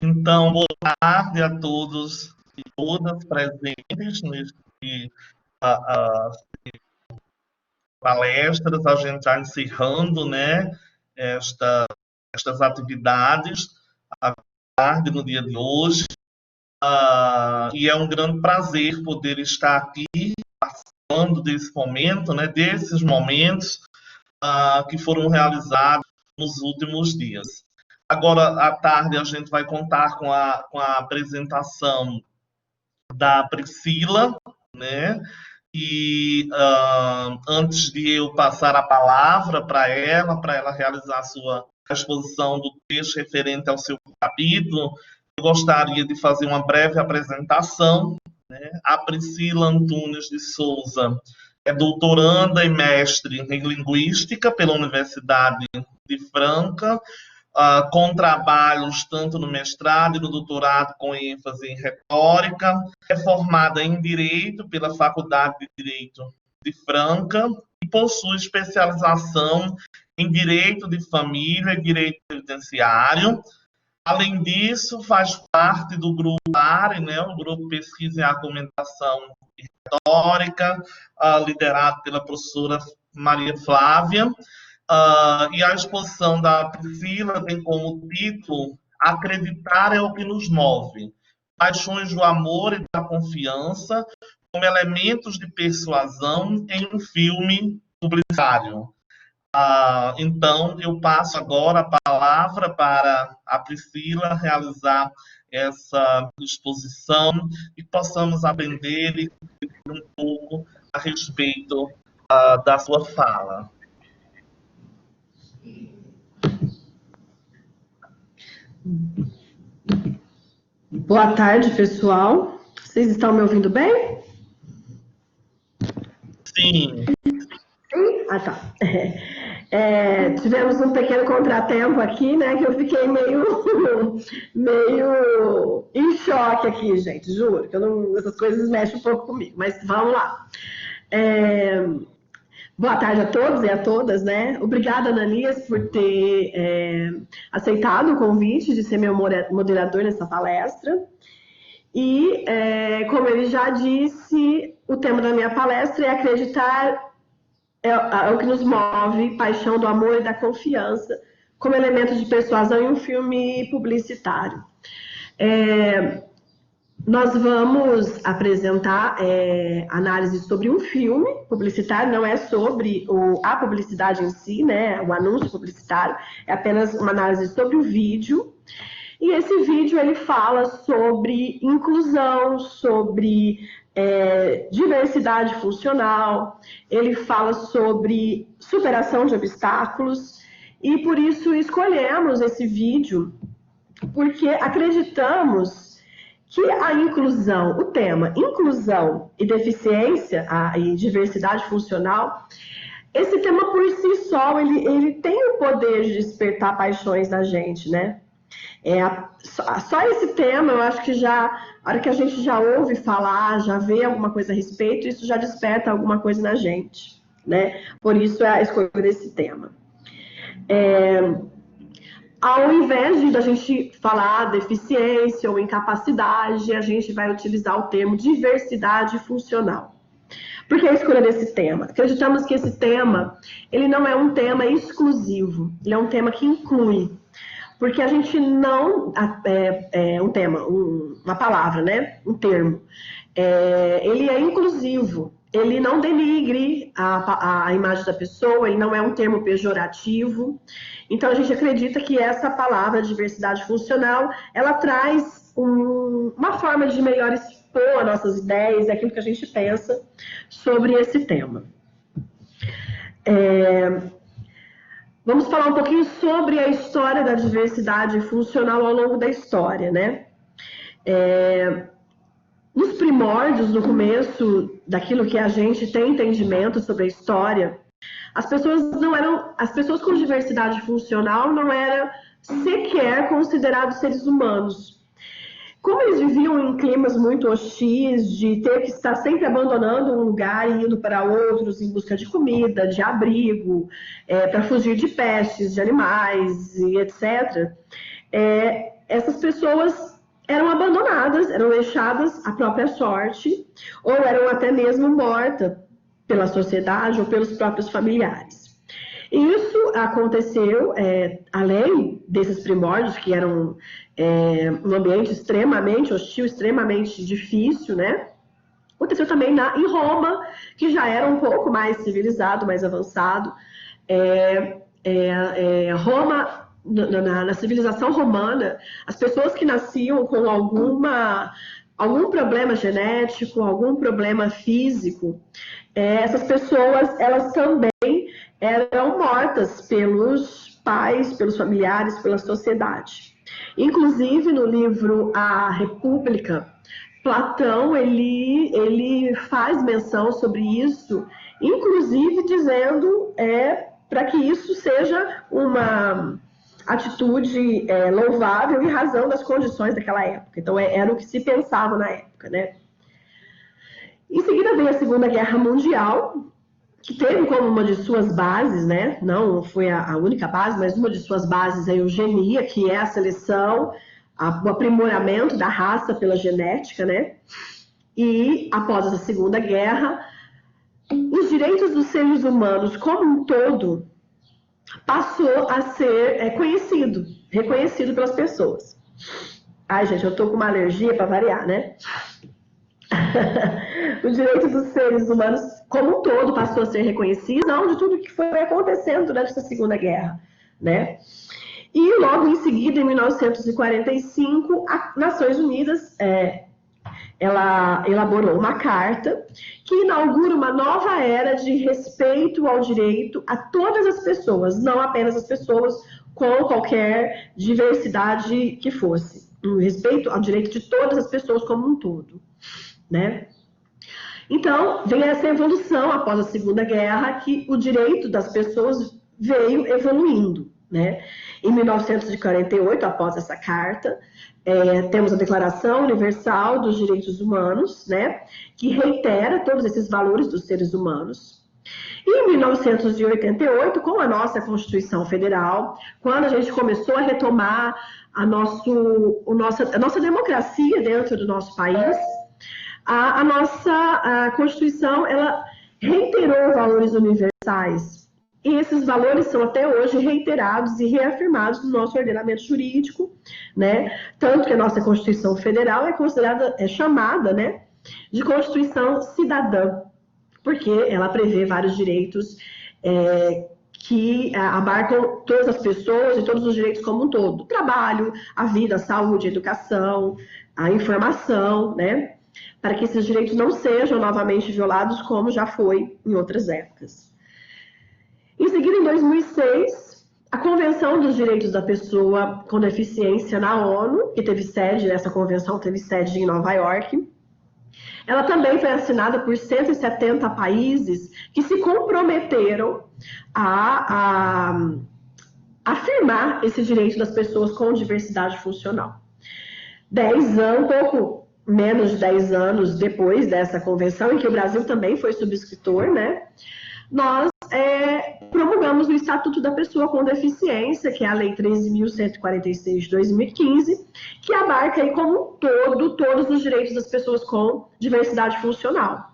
Então, boa tarde a todos e todas presentes neste a, a palestras, a gente já encerrando, né, esta, estas atividades à tarde no dia de hoje. E é um grande prazer poder estar aqui participando desse momento, né, desses momentos que foram realizados nos últimos dias. Agora, à tarde, a gente vai contar com a apresentação da Priscila, né? E antes de eu passar a palavra para ela realizar a sua exposição do texto referente ao seu capítulo, eu gostaria de fazer uma breve apresentação, né? A Priscila Antunes de Souza é doutoranda e mestre em Linguística pela Universidade de Franca, com trabalhos tanto no mestrado e no doutorado com ênfase em retórica. É formada em Direito pela Faculdade de Direito de Franca e possui especialização em Direito de Família e Direito Penitenciário. Além disso, faz parte do grupo ARE, né, o Grupo Pesquisa e Argumentação e Retórica, liderado pela professora Maria Flávia. E a exposição da Priscila tem como título Acreditar é o que nos move. Paixões do amor e da confiança como elementos de persuasão em um filme publicitário. Então, eu passo agora a palavra para a Priscila realizar essa exposição e possamos aprender e um pouco a respeito da sua fala. Boa tarde, pessoal. Vocês estão me ouvindo bem? Sim. Ah, tá. Tivemos um pequeno contratempo aqui, né? Que eu fiquei meio em choque aqui, gente. Juro que essas coisas mexem um pouco comigo. Mas vamos lá. Boa tarde a todos e a todas, né? Obrigada, Ananias, por ter aceitado o convite de ser meu moderador nessa palestra. E, como ele já disse, o tema da minha palestra é acreditar é o que nos move, paixão do amor e da confiança, como elemento de persuasão em um filme publicitário. Nós vamos apresentar análise sobre um filme publicitário, não é sobre a publicidade em si, né? O anúncio publicitário, é apenas uma análise sobre o vídeo. E esse vídeo ele fala sobre inclusão, sobre diversidade funcional, ele fala sobre superação de obstáculos, e por isso escolhemos esse vídeo, porque acreditamos que a inclusão, o tema inclusão e deficiência e diversidade funcional, esse tema por si só, ele tem o poder de despertar paixões na gente, né? Só esse tema, eu acho que a hora que a gente já ouve falar, já vê alguma coisa a respeito, isso já desperta alguma coisa na gente, né? Por isso a escolha desse tema. Ao invés de a gente falar deficiência ou incapacidade, a gente vai utilizar o termo diversidade funcional. Por que a escolha desse tema? Acreditamos que esse tema, ele não é um tema exclusivo, ele é um tema que inclui. Porque a gente não... uma palavra, né? Um termo. Ele é inclusivo, ele não denigre a imagem da pessoa, ele não é um termo pejorativo. Então, a gente acredita que essa palavra, diversidade funcional, ela traz uma forma de melhor expor as nossas ideias, aquilo que a gente pensa sobre esse tema. Vamos falar um pouquinho sobre a história da diversidade funcional ao longo da história, né? Nos primórdios, no começo daquilo que a gente tem entendimento sobre a história, as pessoas com diversidade funcional não eram sequer considerados seres humanos. Como eles viviam em climas muito hostis, de ter que estar sempre abandonando um lugar e indo para outros em busca de comida, de abrigo, para fugir de pestes, de animais e etc., essas pessoas eram abandonadas, eram deixadas à própria sorte, ou eram até mesmo mortas pela sociedade ou pelos próprios familiares. E isso aconteceu, além desses primórdios, que eram um ambiente extremamente hostil, extremamente difícil, né? Aconteceu também em Roma, que já era um pouco mais civilizado, mais avançado. Roma, na civilização romana, as pessoas que nasciam com algum problema genético, algum problema físico, essas pessoas, elas também eram mortas pelos pais, pelos familiares, pela sociedade. Inclusive, no livro A República, Platão, ele faz menção sobre isso, inclusive dizendo para que isso seja uma atitude louvável em razão das condições daquela época. Então, era o que se pensava na época, né? Em seguida veio a Segunda Guerra Mundial, que teve como uma de suas bases, né? Não foi a única base, mas uma de suas bases a eugenia, que é a seleção, o aprimoramento da raça pela genética, né? E após essa Segunda Guerra, os direitos dos seres humanos como um todo passou a ser reconhecido pelas pessoas. Ai, gente, eu tô com uma alergia para variar, né? O direito dos seres humanos como um todo passou a ser reconhecido, não de tudo que foi acontecendo durante essa Segunda Guerra, né? E logo em seguida, em 1945, as Nações Unidas ela elaborou uma carta que inaugura uma nova era de respeito ao direito a todas as pessoas, não apenas as pessoas com qualquer diversidade que fosse. Um respeito ao direito de todas as pessoas como um todo, né? Então, vem essa evolução após a Segunda Guerra, que o direito das pessoas veio evoluindo, né? Em 1948, após essa carta, temos a Declaração Universal dos Direitos Humanos, né? Que reitera todos esses valores dos seres humanos. E em 1988, com a nossa Constituição Federal, quando a gente começou a retomar a nossa democracia dentro do nosso país, a nossa Constituição, ela reiterou valores universais. E esses valores são até hoje reiterados e reafirmados no nosso ordenamento jurídico, né? Tanto que a nossa Constituição Federal é chamada, né, de Constituição Cidadã, porque ela prevê vários direitos que abarcam todas as pessoas e todos os direitos como um todo. O trabalho, a vida, a saúde, a educação, a informação, né? Para que esses direitos não sejam novamente violados, como já foi em outras épocas. Em seguida, em 2006, a Convenção dos Direitos da Pessoa com Deficiência na ONU, que essa convenção teve sede em Nova York, ela também foi assinada por 170 países que se comprometeram a afirmar esse direito das pessoas com diversidade funcional. 10 anos, pouco menos de 10 anos depois dessa convenção, em que o Brasil também foi subscritor, né? Nós promulgamos o Estatuto da Pessoa com Deficiência, que é a Lei 13.146 de 2015, que abarca aí como um todo todos os direitos das pessoas com diversidade funcional.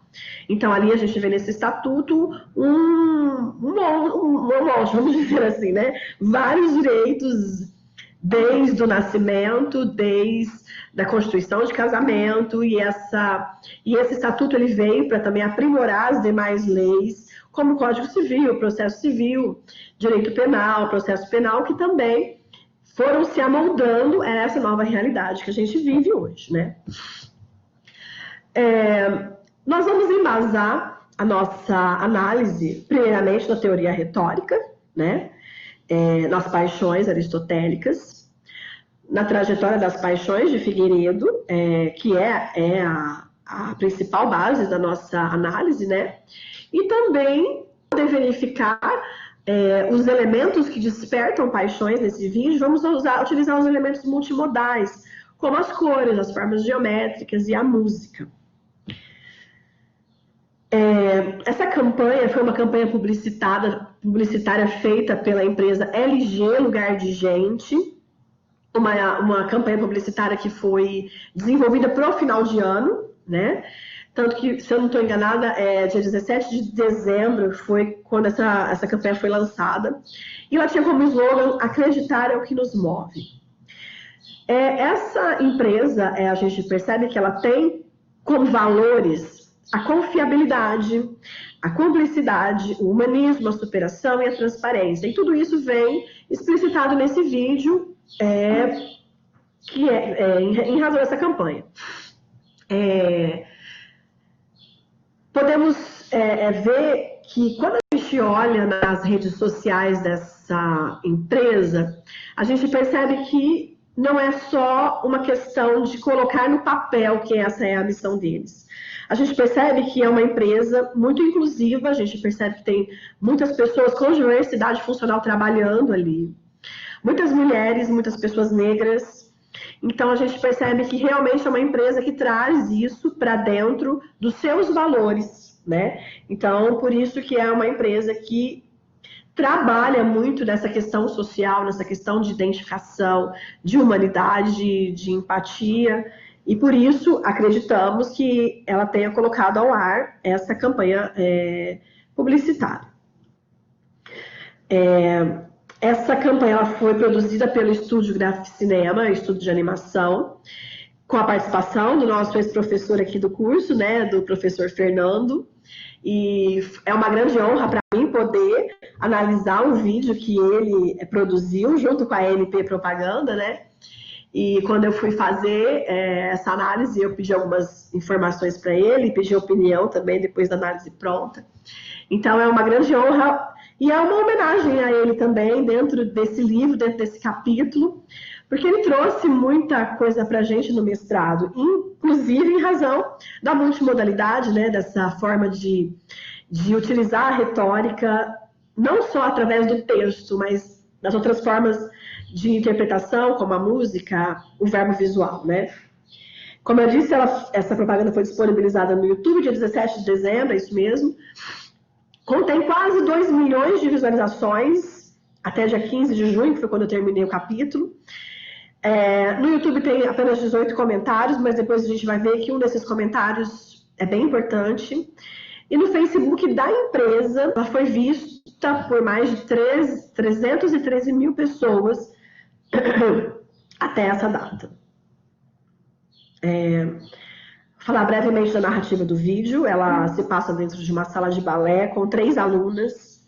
Então, ali a gente vê nesse estatuto um monte, vamos dizer assim, né? Vários direitos desde o nascimento, desde a constituição de casamento, e esse estatuto ele veio para também aprimorar as demais leis, como o Código Civil, Processo Civil, Direito Penal, Processo Penal, que também foram se amoldando a essa nova realidade que a gente vive hoje, né? Nós vamos embasar a nossa análise, primeiramente, na teoria retórica, né? Nas paixões aristotélicas, na trajetória das paixões de Figueiredo, que é a principal base da nossa análise, né? E também poder verificar os elementos que despertam paixões nesse vídeo. Vamos utilizar os elementos multimodais, como as cores, as formas geométricas e a música. Essa campanha foi uma campanha publicitária feita pela empresa LG Lugar de Gente, uma campanha publicitária que foi desenvolvida para o final de ano, né? Tanto que, se eu não estou enganada, dia 17 de dezembro foi quando essa campanha foi lançada. E ela tinha como slogan: acreditar é o que nos move. Essa empresa, a gente percebe que ela tem como valores a confiabilidade, a cumplicidade, o humanismo, a superação e a transparência. E tudo isso vem explicitado nesse vídeo, em razão dessa campanha. Podemos ver que quando a gente olha nas redes sociais dessa empresa, a gente percebe que não é só uma questão de colocar no papel que essa é a missão deles. A gente percebe que é uma empresa muito inclusiva, a gente percebe que tem muitas pessoas com diversidade funcional trabalhando ali, muitas mulheres, muitas pessoas negras. Então a gente percebe que realmente é uma empresa que traz isso para dentro dos seus valores, né? Então, por isso que é uma empresa que trabalha muito nessa questão social, nessa questão de identificação, de humanidade, de empatia, e por isso acreditamos que ela tenha colocado ao ar essa campanha publicitária. Essa campanha ela foi produzida pelo Estúdio Graficinema, estúdio de animação, com a participação do nosso ex-professor aqui do curso, né, do professor Fernando. E é uma grande honra para mim poder analisar um vídeo que ele produziu junto com a NP Propaganda, né? E quando eu fui fazer essa análise, eu pedi algumas informações para ele, pedi opinião também depois da análise pronta. Então é uma grande honra e é uma homenagem a ele também dentro desse livro, dentro desse capítulo, porque ele trouxe muita coisa para a gente no mestrado, inclusive em razão da multimodalidade, né, dessa forma de utilizar a retórica, não só através do texto, mas das outras formas de interpretação, como a música, o verbo visual, né? Como eu disse, essa propaganda foi disponibilizada no YouTube dia 17 de dezembro, é isso mesmo. Contém quase 2 milhões de visualizações, até dia 15 de junho, que foi quando eu terminei o capítulo. No YouTube tem apenas 18 comentários, mas depois a gente vai ver que um desses comentários é bem importante. E no Facebook da empresa, ela foi vista por mais de 313 mil pessoas até essa data. Falar brevemente da narrativa do vídeo. Ela se passa dentro de uma sala de balé com 3 alunas.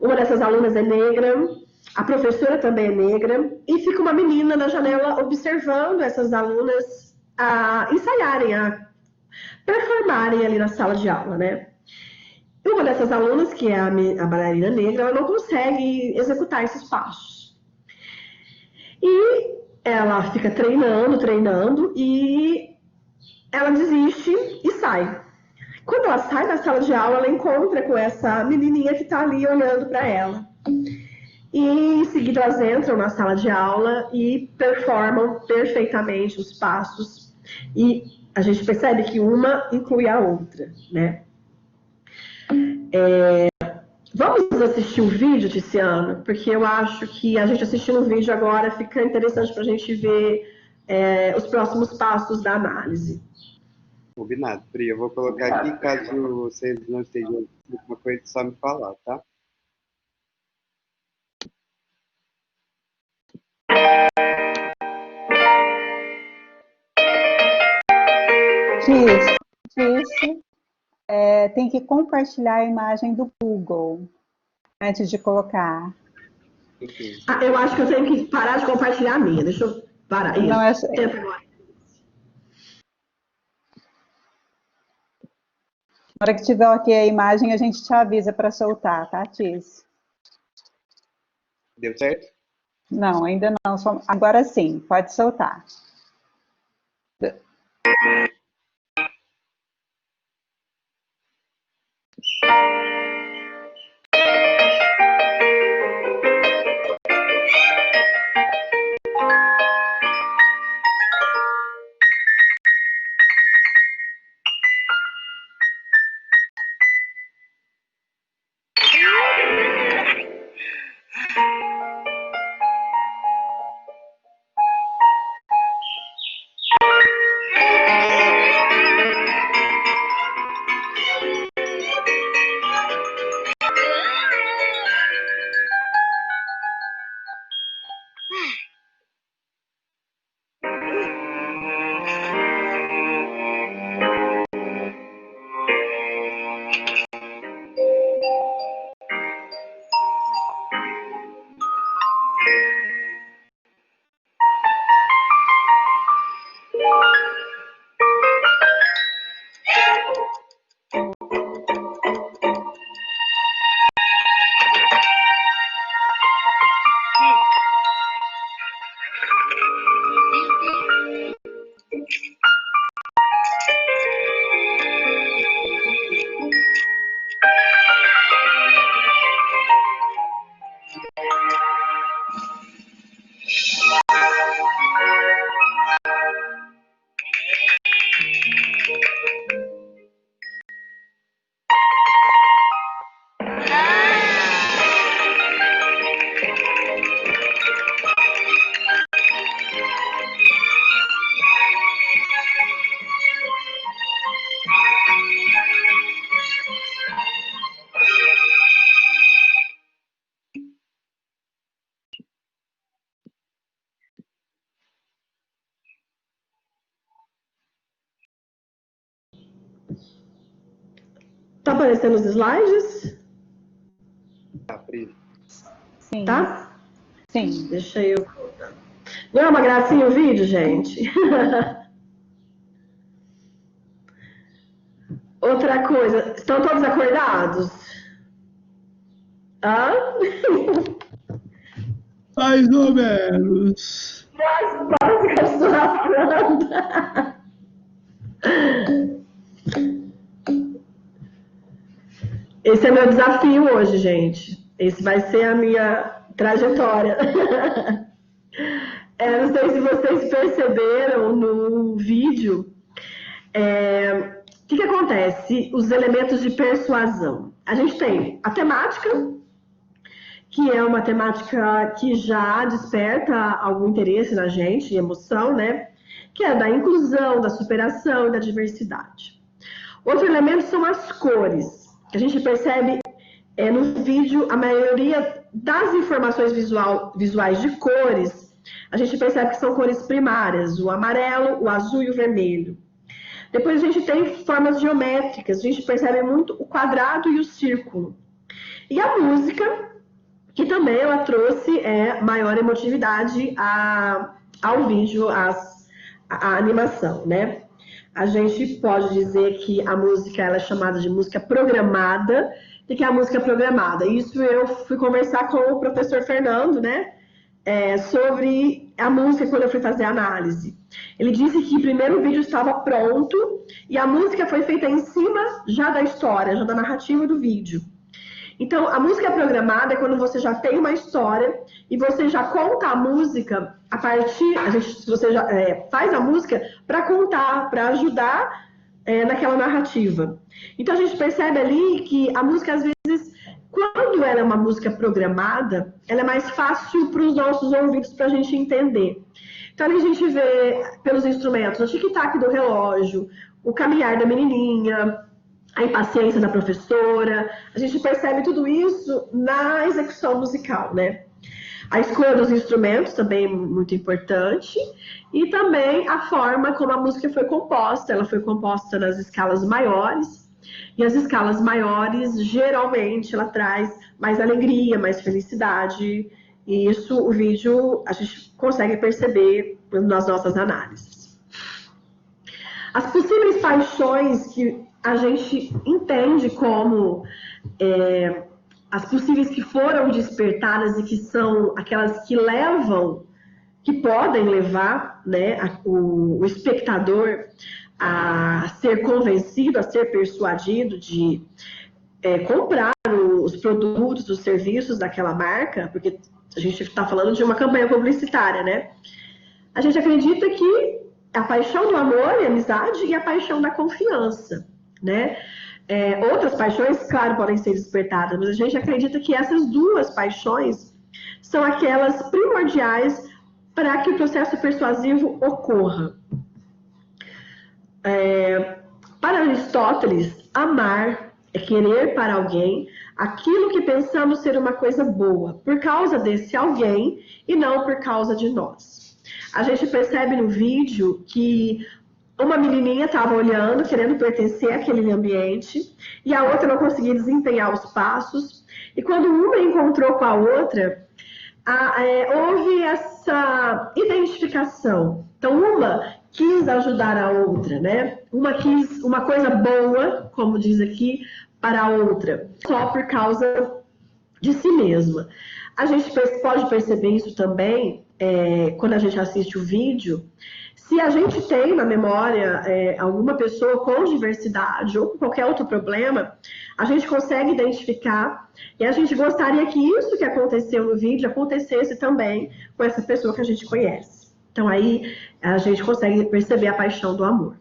Uma dessas alunas é negra, a professora também é negra, e fica uma menina na janela observando essas alunas a ensaiarem, a performarem ali na sala de aula, né? E uma dessas alunas, que é a bailarina negra, ela não consegue executar esses passos. E ela fica treinando, e ela desiste e sai. Quando ela sai da sala de aula, ela encontra com essa menininha que está ali olhando para ela. E em seguida elas entram na sala de aula e performam perfeitamente os passos. E a gente percebe que uma inclui a outra, né? Vamos assistir o vídeo, Tiziano? Porque eu acho que a gente assistindo o vídeo agora fica interessante para a gente ver os próximos passos da análise. Combinado, Pri. Eu vou colocar aqui, caso vocês não estejam ouvindo alguma coisa, é só me falar, tá? Disse, tem que compartilhar a imagem do Google antes de colocar. Eu acho que eu tenho que parar de compartilhar a minha. Deixa eu parar. Isso. Não é... Tenta agora. Na hora que tiver aqui a imagem, a gente te avisa para soltar, tá, Tis? Deu certo? Não, ainda não. Agora sim, pode soltar. aparecendo os slides? Tá, Pri. Sim. Tá? Sim. Deixa eu... Não é uma gracinha o vídeo, gente? Outra coisa, estão todos acordados? Hã? Mais ou menos. Básicas da planta. Esse é meu desafio hoje, gente. Esse vai ser a minha trajetória. Não sei se vocês perceberam no vídeo. O que acontece? Os elementos de persuasão. A gente tem a temática, que é uma temática que já desperta algum interesse na gente, emoção, né? Que é da inclusão, da superação e da diversidade. Outro elemento são as cores. A gente percebe no vídeo a maioria das informações visuais de cores, a gente percebe que são cores primárias, o amarelo, o azul e o vermelho. Depois a gente tem formas geométricas, a gente percebe muito o quadrado e o círculo. E a música, que também ela trouxe maior emotividade ao vídeo, à animação, né? A gente pode dizer que a música ela é chamada de música programada. O que é a música programada? Isso eu fui conversar com o professor Fernando, né? Sobre a música quando eu fui fazer a análise. Ele disse que primeiro o vídeo estava pronto e a música foi feita em cima já da história, já da narrativa do vídeo. Então, a música programada é quando você já tem uma história e você já conta a música a partir... você já faz a música para contar, para ajudar naquela narrativa. Então, a gente percebe ali que a música, às vezes, quando ela é uma música programada, ela é mais fácil para os nossos ouvidos para a gente entender. Então, ali a gente vê pelos instrumentos o tic-tac do relógio, o caminhar da menininha, a impaciência da professora, a gente percebe tudo isso na execução musical, né? A escolha dos instrumentos também é muito importante e também a forma como a música foi composta. Ela foi composta nas escalas maiores e as escalas maiores, geralmente, ela traz mais alegria, mais felicidade e isso o vídeo a gente consegue perceber nas nossas análises. As possíveis paixões que a gente entende como as possíveis que foram despertadas e que são aquelas que levam, que podem levar, né, o espectador a ser convencido, a ser persuadido de comprar os produtos, os serviços daquela marca, porque a gente está falando de uma campanha publicitária, né? A gente acredita que a paixão do amor e a amizade e a paixão da confiança, né? Outras paixões, claro, podem ser despertadas, mas a gente acredita que essas duas paixões são aquelas primordiais para que o processo persuasivo ocorra. Para Aristóteles, amar é querer para alguém aquilo que pensamos ser uma coisa boa, por causa desse alguém e não por causa de nós. A gente percebe no vídeo que uma menininha estava olhando, querendo pertencer àquele ambiente, e a outra não conseguia desempenhar os passos. E quando uma encontrou com a outra, houve essa identificação. Então, uma quis ajudar a outra, né? Uma quis uma coisa boa, como diz aqui, para a outra, só por causa de si mesma. A gente pode perceber isso também quando a gente assiste o vídeo. Se a gente tem na memória alguma pessoa com diversidade ou com qualquer outro problema, a gente consegue identificar e a gente gostaria que isso que aconteceu no vídeo acontecesse também com essa pessoa que a gente conhece. Então aí a gente consegue perceber a paixão do amor.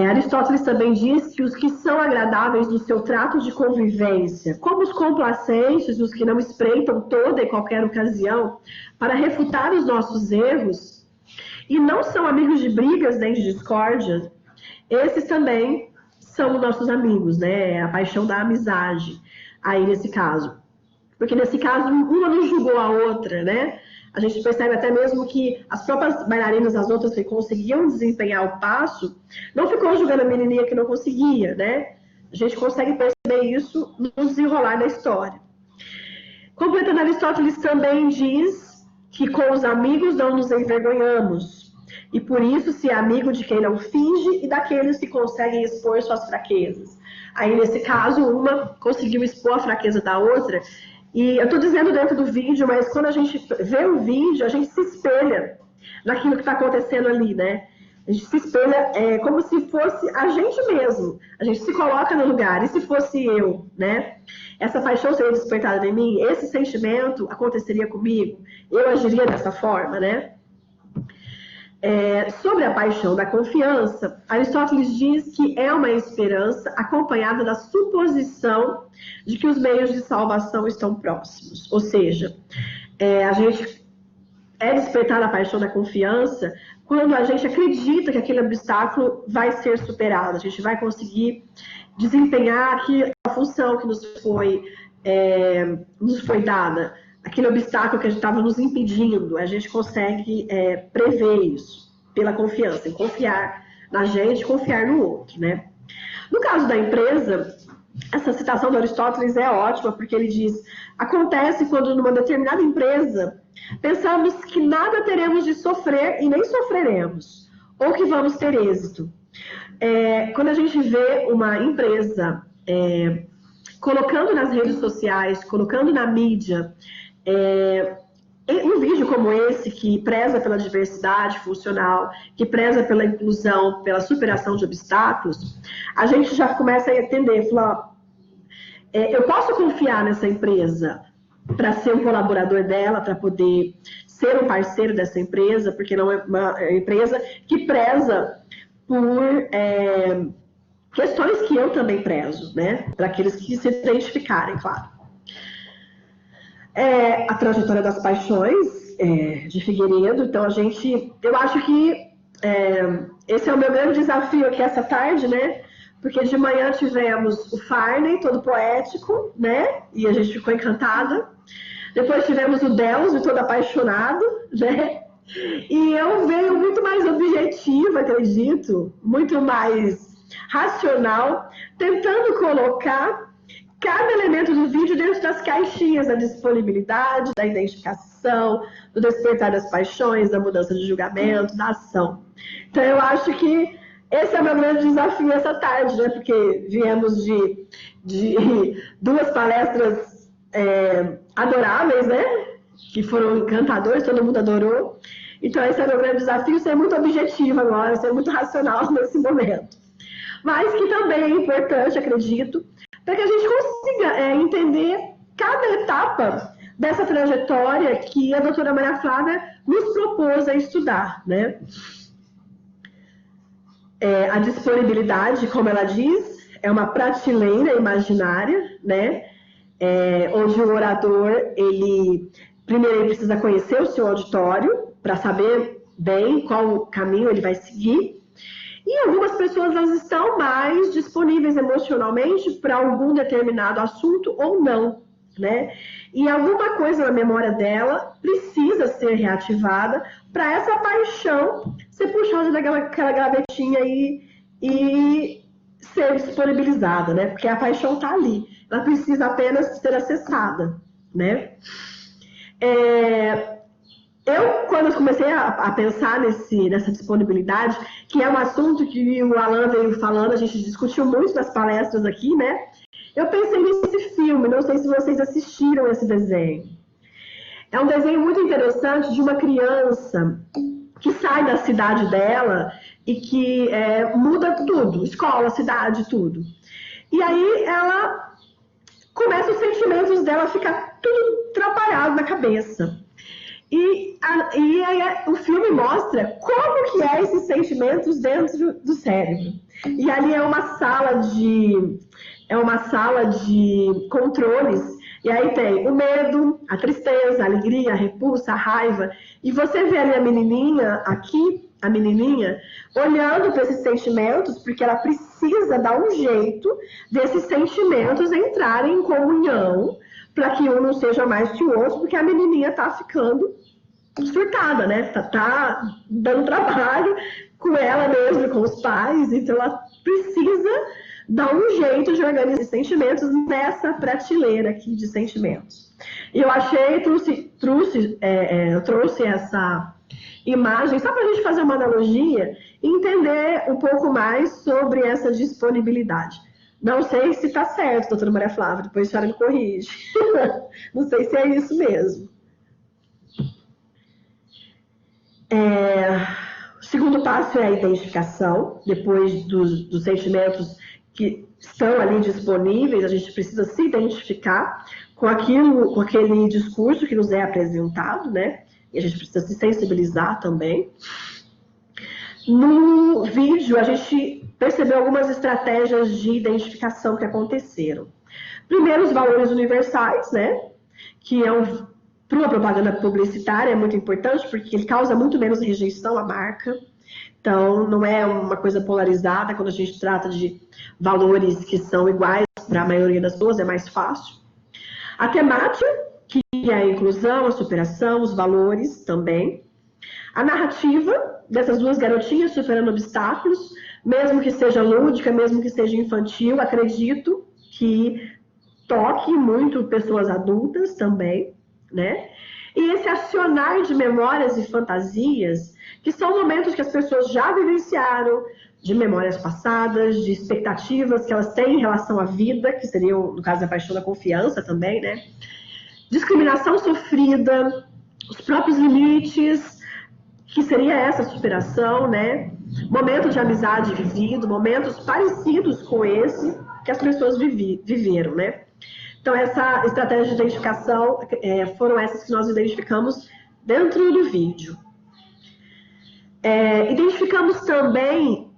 Aristóteles também diz que os que são agradáveis no seu trato de convivência, como os complacentes, os que não espreitam toda e qualquer ocasião para refutar os nossos erros, e não são amigos de brigas nem de discórdia, esses também são nossos amigos, né? A paixão da amizade, aí nesse caso. Porque nesse caso, uma não julgou a outra, né? A gente percebe até mesmo que as próprias bailarinas, as outras que conseguiam desempenhar o passo, não ficou julgando a menininha que não conseguia, né? A gente consegue perceber isso no desenrolar da história. Completando, Aristóteles também diz que com os amigos não nos envergonhamos, e por isso se é amigo de quem não finge e daqueles que conseguem expor suas fraquezas. Aí, nesse caso, uma conseguiu expor a fraqueza da outra, e eu estou dizendo dentro do vídeo, mas quando a gente vê o vídeo, a gente se espelha naquilo que está acontecendo ali, né? A gente se espelha como se fosse a gente mesmo. A gente se coloca no lugar. E se fosse eu, né? Essa paixão seria despertada em mim? Esse sentimento aconteceria comigo? Eu agiria dessa forma, né? Sobre a paixão da confiança, Aristóteles diz que é uma esperança acompanhada da suposição de que os meios de salvação estão próximos. Ou seja, a gente despertada a paixão da confiança quando a gente acredita que aquele obstáculo vai ser superado, a gente vai conseguir desempenhar a função que nos foi dada, aquele obstáculo que a gente estava nos impedindo, a gente consegue prever isso pela confiança, em confiar na gente, confiar no outro, né? No caso da empresa, essa citação do Aristóteles é ótima, porque ele diz: acontece quando numa determinada empresa pensamos que nada teremos de sofrer e nem sofreremos, ou que vamos ter êxito. Quando a gente vê uma empresa colocando nas redes sociais, colocando na mídia, um vídeo como esse, que preza pela diversidade funcional, que preza pela inclusão, pela superação de obstáculos, a gente já começa a entender, falar, eu posso confiar nessa empresa para ser um colaborador dela, para poder ser um parceiro dessa empresa, porque não é uma empresa que preza por questões que eu também prezo, né? Para aqueles que se identificarem, claro. A trajetória das paixões de Figueiredo, então eu acho que esse é o meu grande desafio aqui essa tarde, né? Porque de manhã tivemos o Farney, todo poético, né? E a gente ficou encantada. Depois tivemos o Delcio, todo apaixonado, né? E eu venho muito mais objetiva, acredito, muito mais racional, tentando colocar cada elemento do vídeo dentro das caixinhas da disponibilidade, da identificação, do despertar das paixões, da mudança de julgamento, da ação. Então eu acho que esse é o meu grande desafio essa tarde, né? Porque viemos de duas palestras adoráveis, né? Que foram encantadoras, todo mundo adorou. Então esse é o meu grande desafio, ser muito objetivo agora, ser muito racional nesse momento. Mas que também é importante, acredito, para que a gente consiga entender cada etapa dessa trajetória que a doutora Maria Flávia nos propôs a estudar, né? A disponibilidade, como ela diz, é uma prateleira imaginária, né? Onde o orador, primeiro ele precisa conhecer o seu auditório para saber bem qual caminho ele vai seguir. E algumas pessoas elas estão mais disponíveis emocionalmente para algum determinado assunto ou não, né? E alguma coisa na memória dela precisa ser reativada para essa paixão ser puxada daquela gavetinha e ser disponibilizada, né? Porque a paixão está ali, ela precisa apenas ser acessada, né? Quando eu comecei a pensar nessa disponibilidade, que é um assunto que o Alan veio falando, a gente discutiu muito nas palestras aqui, né? Eu pensei nesse filme, não sei se vocês assistiram esse desenho. É um desenho muito interessante de uma criança que sai da cidade dela e que muda tudo, escola, cidade, tudo. E aí ela começa os sentimentos dela a ficar tudo atrapalhado na cabeça. E aí o filme mostra como que esses sentimentos dentro do cérebro. E ali é uma sala de controles. E aí tem o medo, a tristeza, a alegria, a repulsa, a raiva. E você vê ali a menininha olhando para esses sentimentos, porque ela precisa dar um jeito desses sentimentos entrarem em comunhão, para que um não seja mais que o outro, porque a menininha está ficando surtada, né? Tá dando trabalho com ela mesma, com os pais, então ela precisa dá um jeito de organizar os sentimentos nessa prateleira aqui de sentimentos. E eu achei, eu trouxe essa imagem só para a gente fazer uma analogia e entender um pouco mais sobre essa disponibilidade. Não sei se está certo, doutora Maria Flávia, depois a senhora me corrige. Não sei se é isso mesmo. O segundo passo é a identificação. Depois dos sentimentos que estão ali disponíveis, a gente precisa se identificar com aquele discurso que nos é apresentado, né? E a gente precisa se sensibilizar também. No vídeo, a gente percebeu algumas estratégias de identificação que aconteceram. Primeiro, os valores universais, né? Que para uma propaganda publicitária é muito importante, porque ele causa muito menos rejeição à marca. Então, não é uma coisa polarizada quando a gente trata de valores que são iguais para a maioria das pessoas, é mais fácil. A temática, que é a inclusão, a superação, os valores também. A narrativa dessas duas garotinhas superando obstáculos, mesmo que seja lúdica, mesmo que seja infantil, acredito que toque muito pessoas adultas também, né? E esse acionar de memórias e fantasias, que são momentos que as pessoas já vivenciaram, de memórias passadas, de expectativas que elas têm em relação à vida, que seriam, no caso, a paixão da confiança também, né? Discriminação sofrida, os próprios limites, que seria essa superação, né? Momentos de amizade vivido, momentos parecidos com esse que as pessoas viveram, né? Então, essa estratégia de identificação foram essas que nós identificamos dentro do vídeo. Identificamos também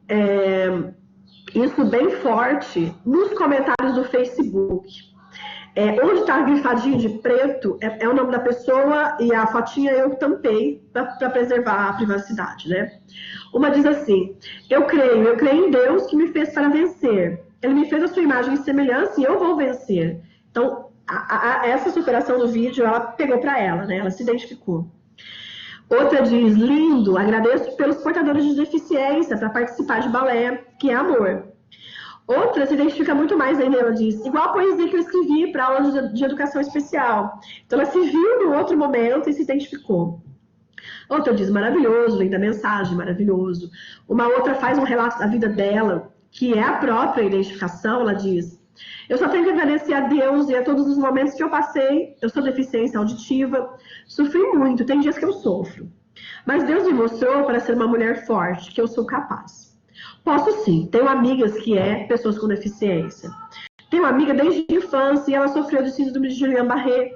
isso bem forte nos comentários do Facebook. Onde está grifadinho de preto é o nome da pessoa e a fotinha eu tampei para preservar a privacidade, né? Uma diz assim: eu creio em Deus que me fez para vencer. Ele me fez a sua imagem e semelhança e eu vou vencer. Então, essa superação do vídeo, ela pegou para ela, né? Ela se identificou. Outra diz: lindo, agradeço pelos portadores de deficiência para participar de balé, que é amor. Outra se identifica muito mais ainda, ela diz: igual a poesia que eu escrevi para aula de educação especial. Então, ela se viu em outro momento e se identificou. Outra diz: maravilhoso, linda mensagem, maravilhoso. Uma outra faz um relato da vida dela, que é a própria identificação. Ela diz: eu só tenho que agradecer a Deus e a todos os momentos que eu passei. Eu sou deficiência auditiva, sofri muito, tem dias que eu sofro. Mas Deus me mostrou para ser uma mulher forte, que eu sou capaz. Posso sim, tenho amigas que pessoas com deficiência. Tenho uma amiga desde a infância e ela sofreu de síndrome de Guillain-Barré.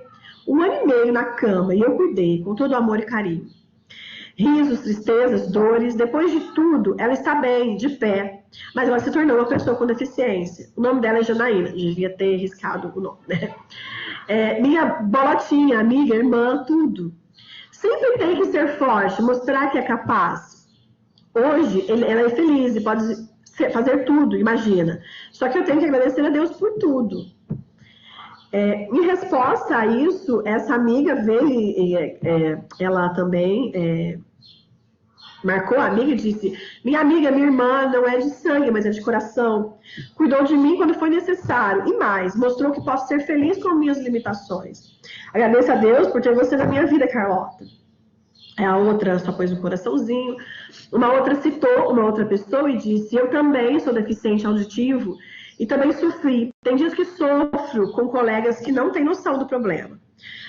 1 ano e meio na cama e eu cuidei com todo amor e carinho. Risos, tristezas, dores, depois de tudo, ela está bem, de pé. Mas ela se tornou uma pessoa com deficiência. O nome dela é Janaína, devia ter riscado o nome, né? Minha bolotinha, amiga, irmã, tudo. Sempre tem que ser forte, mostrar que é capaz. Hoje, ela é feliz e pode fazer tudo, imagina. Só que eu tenho que agradecer a Deus por tudo. Em resposta a isso, essa amiga veio, ela também marcou a amiga e disse: minha amiga, minha irmã, não é de sangue, mas é de coração. Cuidou de mim quando foi necessário. E mais, mostrou que posso ser feliz com minhas limitações. Agradeço a Deus por ter você na minha vida, Carlota. A outra só pôs um coraçãozinho. Uma outra citou uma outra pessoa e disse: eu também sou deficiente auditivo e também sofri. Tem dias que sofro com colegas que não têm noção do problema.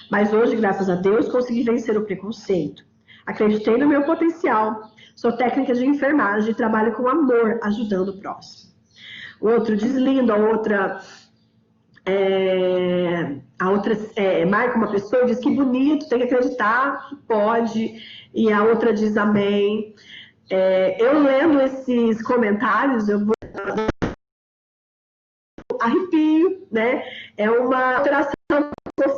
Mas hoje, graças a Deus, consegui vencer o preconceito. Acreditei no meu potencial. Sou técnica de enfermagem e trabalho com amor, ajudando o próximo. O outro diz lindo, a outra marca uma pessoa e diz: que bonito, tem que acreditar que pode. E a outra diz amém. Eu lendo esses comentários, eu vou arrepio, né? É uma alteração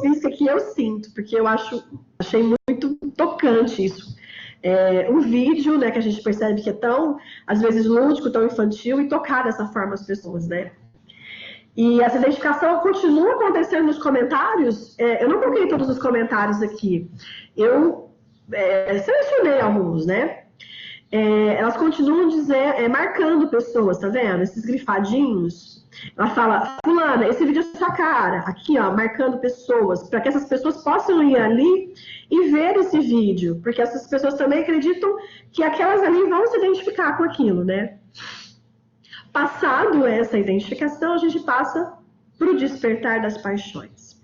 física que eu sinto, porque eu achei muito tocante isso. Um vídeo, né, que a gente percebe que é tão, às vezes, lúdico, tão infantil, e tocar dessa forma as pessoas, né? E essa identificação continua acontecendo nos comentários. Eu não coloquei todos os comentários aqui. Eu selecionei alguns, né? elas continuam marcando pessoas, tá vendo? Esses grifadinhos. Ela fala, fulana, esse vídeo é sua cara, aqui, ó, marcando pessoas, para que essas pessoas possam ir ali e ver esse vídeo, porque essas pessoas também acreditam que aquelas ali vão se identificar com aquilo, né? Passado essa identificação, a gente passa para o despertar das paixões.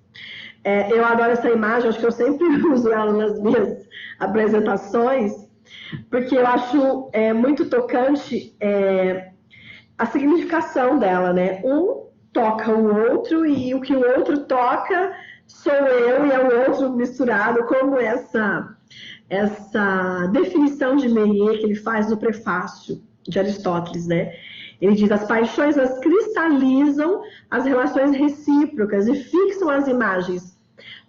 Eu adoro essa imagem, acho que eu sempre uso ela nas minhas apresentações, porque eu acho muito tocante a significação dela, né? Um toca o outro e o que o outro toca sou eu e é o outro misturado, como essa definição de Meillet que ele faz no prefácio de Aristóteles, né? Ele diz, as paixões, elas cristalizam as relações recíprocas e fixam as imagens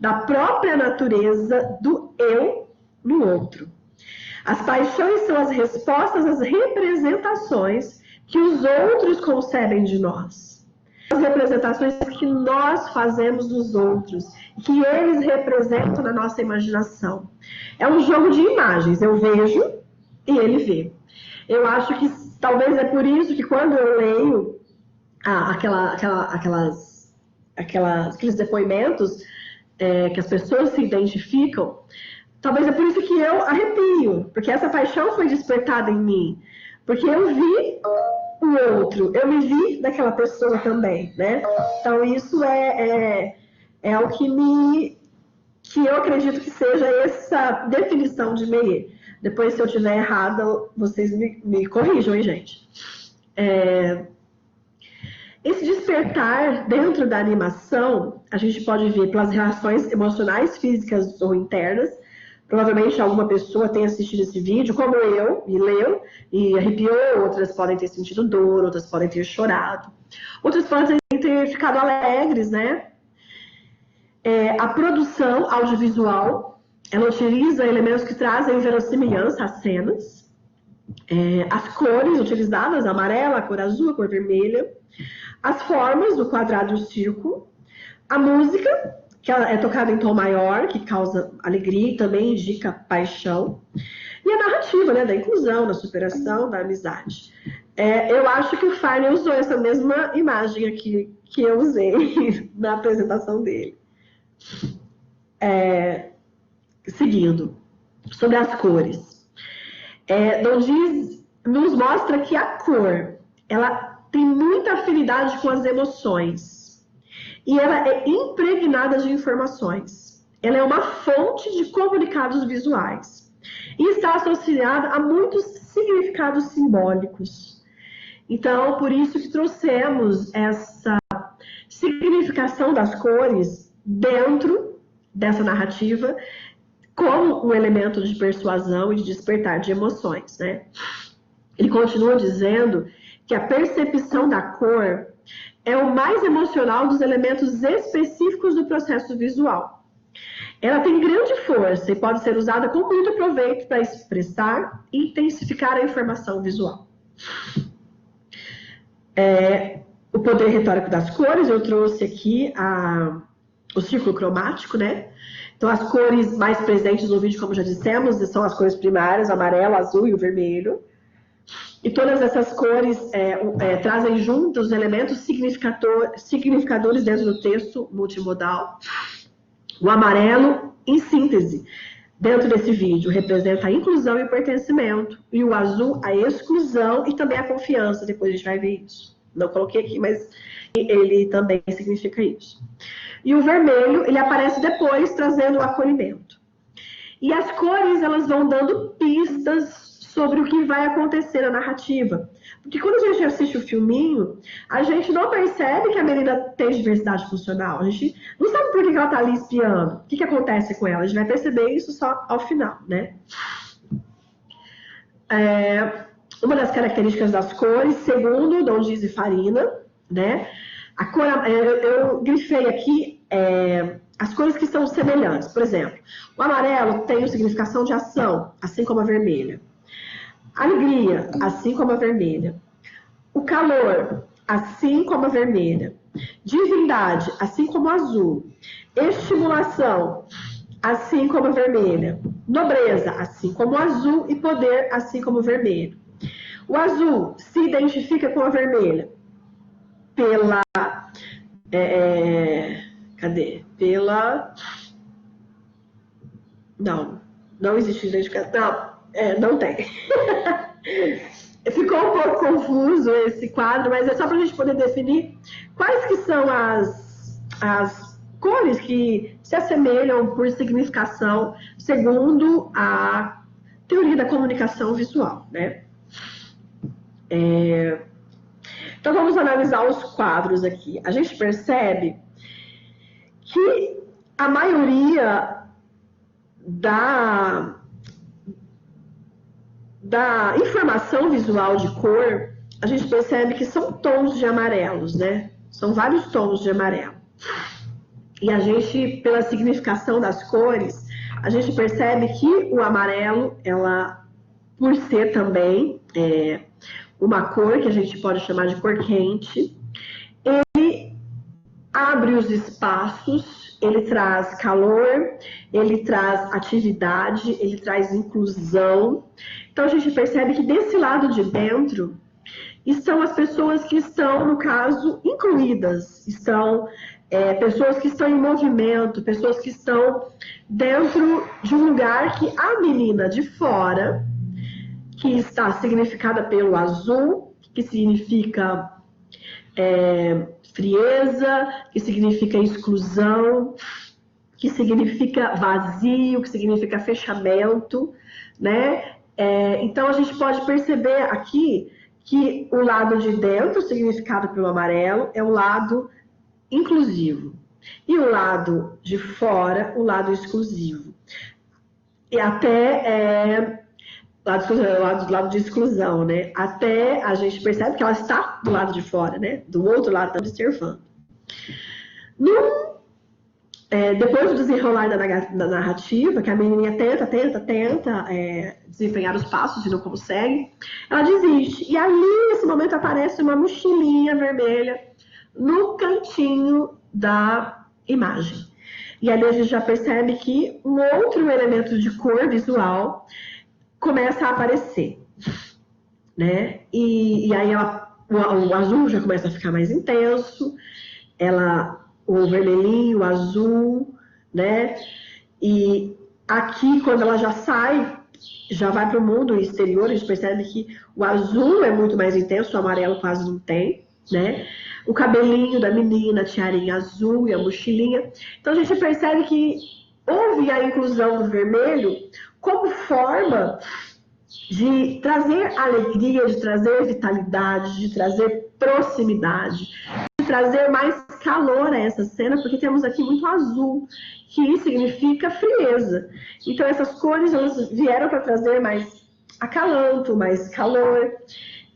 da própria natureza do eu no outro. As paixões são as respostas às representações que os outros concebem de nós. As representações que nós fazemos dos outros, que eles representam na nossa imaginação. É um jogo de imagens, eu vejo e ele vê. Eu acho que talvez é por isso que quando eu leio aqueles depoimentos que as pessoas se identificam, talvez é por isso que eu arrepio, porque essa paixão foi despertada em mim, porque eu vi o outro, eu me vi daquela pessoa também, né? Então isso é o que eu acredito que seja essa definição de Meillet. Depois, se eu estiver errada, vocês me corrijam, hein, gente? Esse despertar dentro da animação, a gente pode ver pelas reações emocionais, físicas ou internas. Provavelmente alguma pessoa tenha assistido esse vídeo, como eu, e leu, e arrepiou. Outras podem ter sentido dor, outras podem ter chorado. Outras podem ter ficado alegres, né? A produção audiovisual, ela utiliza elementos que trazem verossimilhança às cenas. As cores utilizadas, a amarela, a cor azul, a cor vermelha. As formas, o quadrado e o círculo. A música, que ela é tocada em tom maior, que causa alegria e também indica paixão. E a narrativa, né, da inclusão, da superação, da amizade. Eu acho que o Farney usou essa mesma imagem aqui que eu usei na apresentação dele. Seguindo, sobre as cores. Dondiz nos mostra que a cor, ela tem muita afinidade com as emoções. E ela é impregnada de informações. Ela é uma fonte de comunicados visuais. E está associada a muitos significados simbólicos. Então, por isso que trouxemos essa significação das cores dentro dessa narrativa como um elemento de persuasão e de despertar de emoções, né? Ele continua dizendo que a percepção da cor é o mais emocional dos elementos específicos do processo visual. Ela tem grande força e pode ser usada com muito proveito para expressar e intensificar a informação visual. O poder retórico das cores, eu trouxe aqui o círculo cromático, né? Então, as cores mais presentes no vídeo, como já dissemos, são as cores primárias, o amarelo, o azul e o vermelho. E todas essas cores trazem juntos elementos significadores dentro do texto multimodal. O amarelo, em síntese, dentro desse vídeo, representa a inclusão e o pertencimento. E o azul, a exclusão e também a confiança. Depois a gente vai ver isso. Não coloquei aqui, mas ele também significa isso. E o vermelho, ele aparece depois, trazendo o acolhimento. E as cores, elas vão dando pistas sobre o que vai acontecer na narrativa. Porque quando a gente assiste o filminho, a gente não percebe que a menina tem diversidade funcional. A gente não sabe por que ela está ali espiando. O que acontece com ela? A gente vai perceber isso só ao final, né? Uma das características das cores, segundo Dondiz e Farina, né? A cor, eu grifei aqui as cores que são semelhantes. Por exemplo, o amarelo tem significação de ação, assim como a vermelha. Alegria, assim como a vermelha. O calor, assim como a vermelha. Divindade, assim como o azul. Estimulação, assim como a vermelha. Nobreza, assim como o azul. E poder, assim como o vermelho. O azul se identifica com a vermelha pela... cadê? Pela... Não existe identificação. Não tem. Ficou um pouco confuso esse quadro, mas é só para a gente poder definir quais que são as cores que se assemelham por significação, segundo a teoria da comunicação visual, né? Então, vamos analisar os quadros aqui. A gente percebe que a maioria da informação visual de cor, a gente percebe que são tons de amarelos, né? São vários tons de amarelo. E a gente, pela significação das cores, a gente percebe que o amarelo, ela, por ser também uma cor que a gente pode chamar de cor quente, ele abre os espaços, ele traz calor, ele traz atividade, ele traz inclusão. Então, a gente percebe que desse lado de dentro estão as pessoas que estão, no caso, incluídas. Estão pessoas que estão em movimento, pessoas que estão dentro de um lugar que a menina de fora, que está significada pelo azul, que significa frieza, que significa exclusão, que significa vazio, que significa fechamento, né? Então, a gente pode perceber aqui que o lado de dentro, significado pelo amarelo, é o lado inclusivo. E o lado de fora, o lado exclusivo. E até... lado de exclusão, né? Até a gente percebe que ela está do lado de fora, né? Do outro lado, está observando. Depois do desenrolar da narrativa, que a menininha tenta desempenhar os passos e não consegue, ela desiste. E ali, nesse momento, aparece uma mochilinha vermelha no cantinho da imagem. E ali a gente já percebe que um outro elemento de cor visual começa a aparecer, né? E aí o azul já começa a ficar mais intenso, o vermelhinho, o azul, né? E aqui, quando ela já sai, já vai para o mundo exterior, a gente percebe que o azul é muito mais intenso, o amarelo quase não tem, né? O cabelinho da menina, a tiarinha azul e a mochilinha. Então, a gente percebe que houve a inclusão do vermelho como forma de trazer alegria, de trazer vitalidade, de trazer proximidade, de trazer mais calor a essa cena, porque temos aqui muito azul, que significa frieza. Então, essas cores, elas vieram para trazer mais acalanto, mais calor,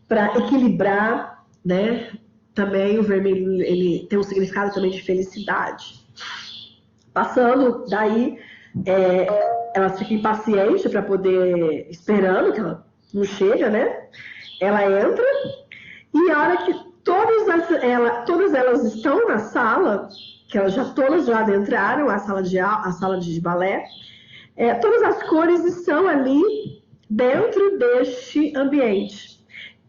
para equilibrar, né? Também o vermelho, ele tem um significado também de felicidade. Passando daí, ela fica impaciente para poder, esperando que ela não chega, né? Ela entra e a hora que todas elas estão na sala, que elas todas já adentraram a sala de balé, todas as cores estão ali dentro deste ambiente.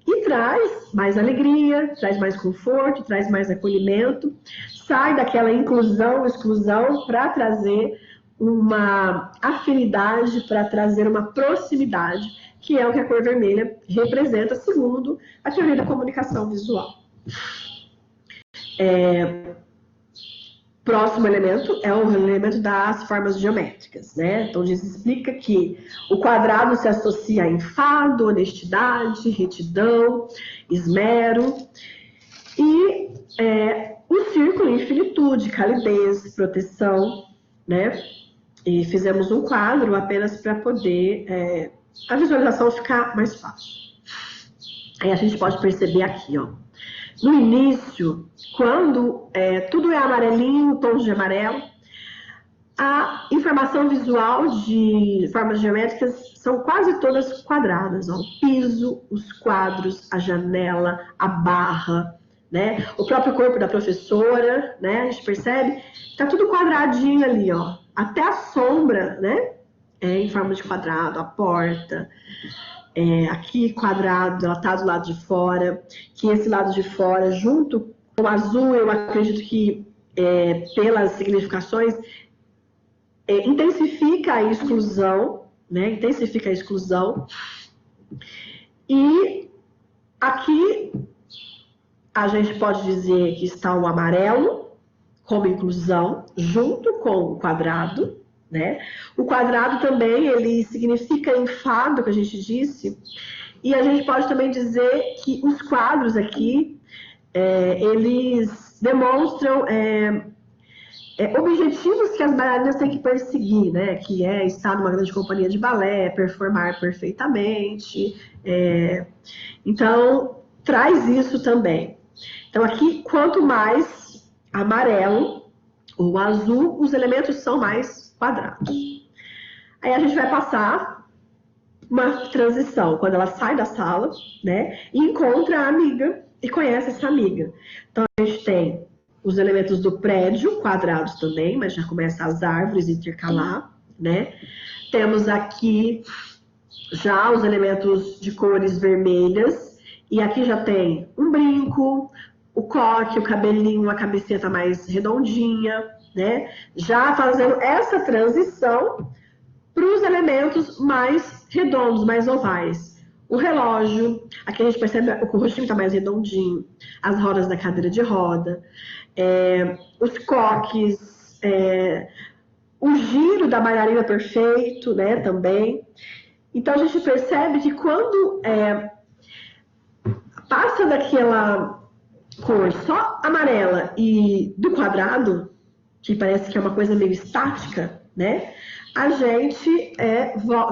E traz mais alegria, traz mais conforto, traz mais acolhimento, sai daquela inclusão, exclusão, para trazer uma afinidade, para trazer uma proximidade, que é o que a cor vermelha representa, segundo a teoria da comunicação visual. Próximo elemento é o elemento das formas geométricas, né? Então, diz, explica que o quadrado se associa a enfado, honestidade, retidão, esmero, e o círculo, infinitude, calidez, proteção, né? E fizemos um quadro apenas para poder a visualização ficar mais fácil. Aí a gente pode perceber aqui, ó. No início, quando tudo é amarelinho, tons de amarelo, a informação visual de formas geométricas são quase todas quadradas. Ó. O piso, os quadros, a janela, a barra, né? O próprio corpo da professora, né? A gente percebe, tá tudo quadradinho ali, ó. até a sombra, né? Em forma de quadrado, a porta, aqui quadrado, ela está do lado de fora, que esse lado de fora, junto com o azul, eu acredito que, pelas significações, intensifica a exclusão, né? Intensifica a exclusão. E aqui a gente pode dizer que está o amarelo como inclusão, junto com o quadrado, né? O quadrado também, ele significa enfado, que a gente disse, e a gente pode também dizer que os quadros aqui, eles demonstram objetivos que as bailarinas têm que perseguir, né? Que é estar numa grande companhia de balé, performar perfeitamente. Então, traz isso também. Então, aqui, quanto mais amarelo ou azul, os elementos são mais quadrados. Aí a gente vai passar uma transição, quando ela sai da sala, né? E encontra a amiga e conhece essa amiga. Então, a gente tem os elementos do prédio, quadrados também, mas já começa as árvores intercalar, né? Temos aqui já os elementos de cores vermelhas, e aqui já tem um brinco, o coque, o cabelinho, a cabeceta mais redondinha, né? Já fazendo essa transição para os elementos mais redondos, mais ovais. O relógio, aqui a gente percebe que o rostinho está mais redondinho, as rodas da cadeira de roda, os coques, o giro da bailarina perfeito, né, também. Então a gente percebe que quando passa daquela cor só amarela e do quadrado, que parece que é uma coisa meio estática, né? A gente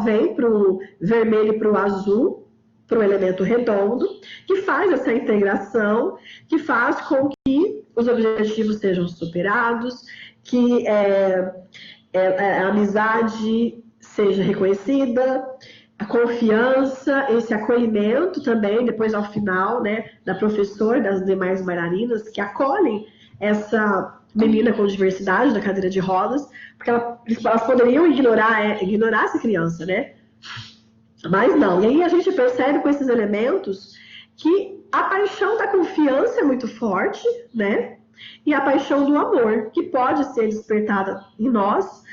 vem para o vermelho e para o azul, para o elemento redondo, que faz essa integração, que faz com que os objetivos sejam superados, que a amizade seja reconhecida, a confiança, esse acolhimento também, depois ao final, né, da professora e das demais bailarinas que acolhem essa menina com diversidade da cadeira de rodas, porque elas poderiam ignorar essa criança, né? Mas não. E aí a gente percebe com esses elementos que a paixão da confiança é muito forte, né? E a paixão do amor, que pode ser despertada em nós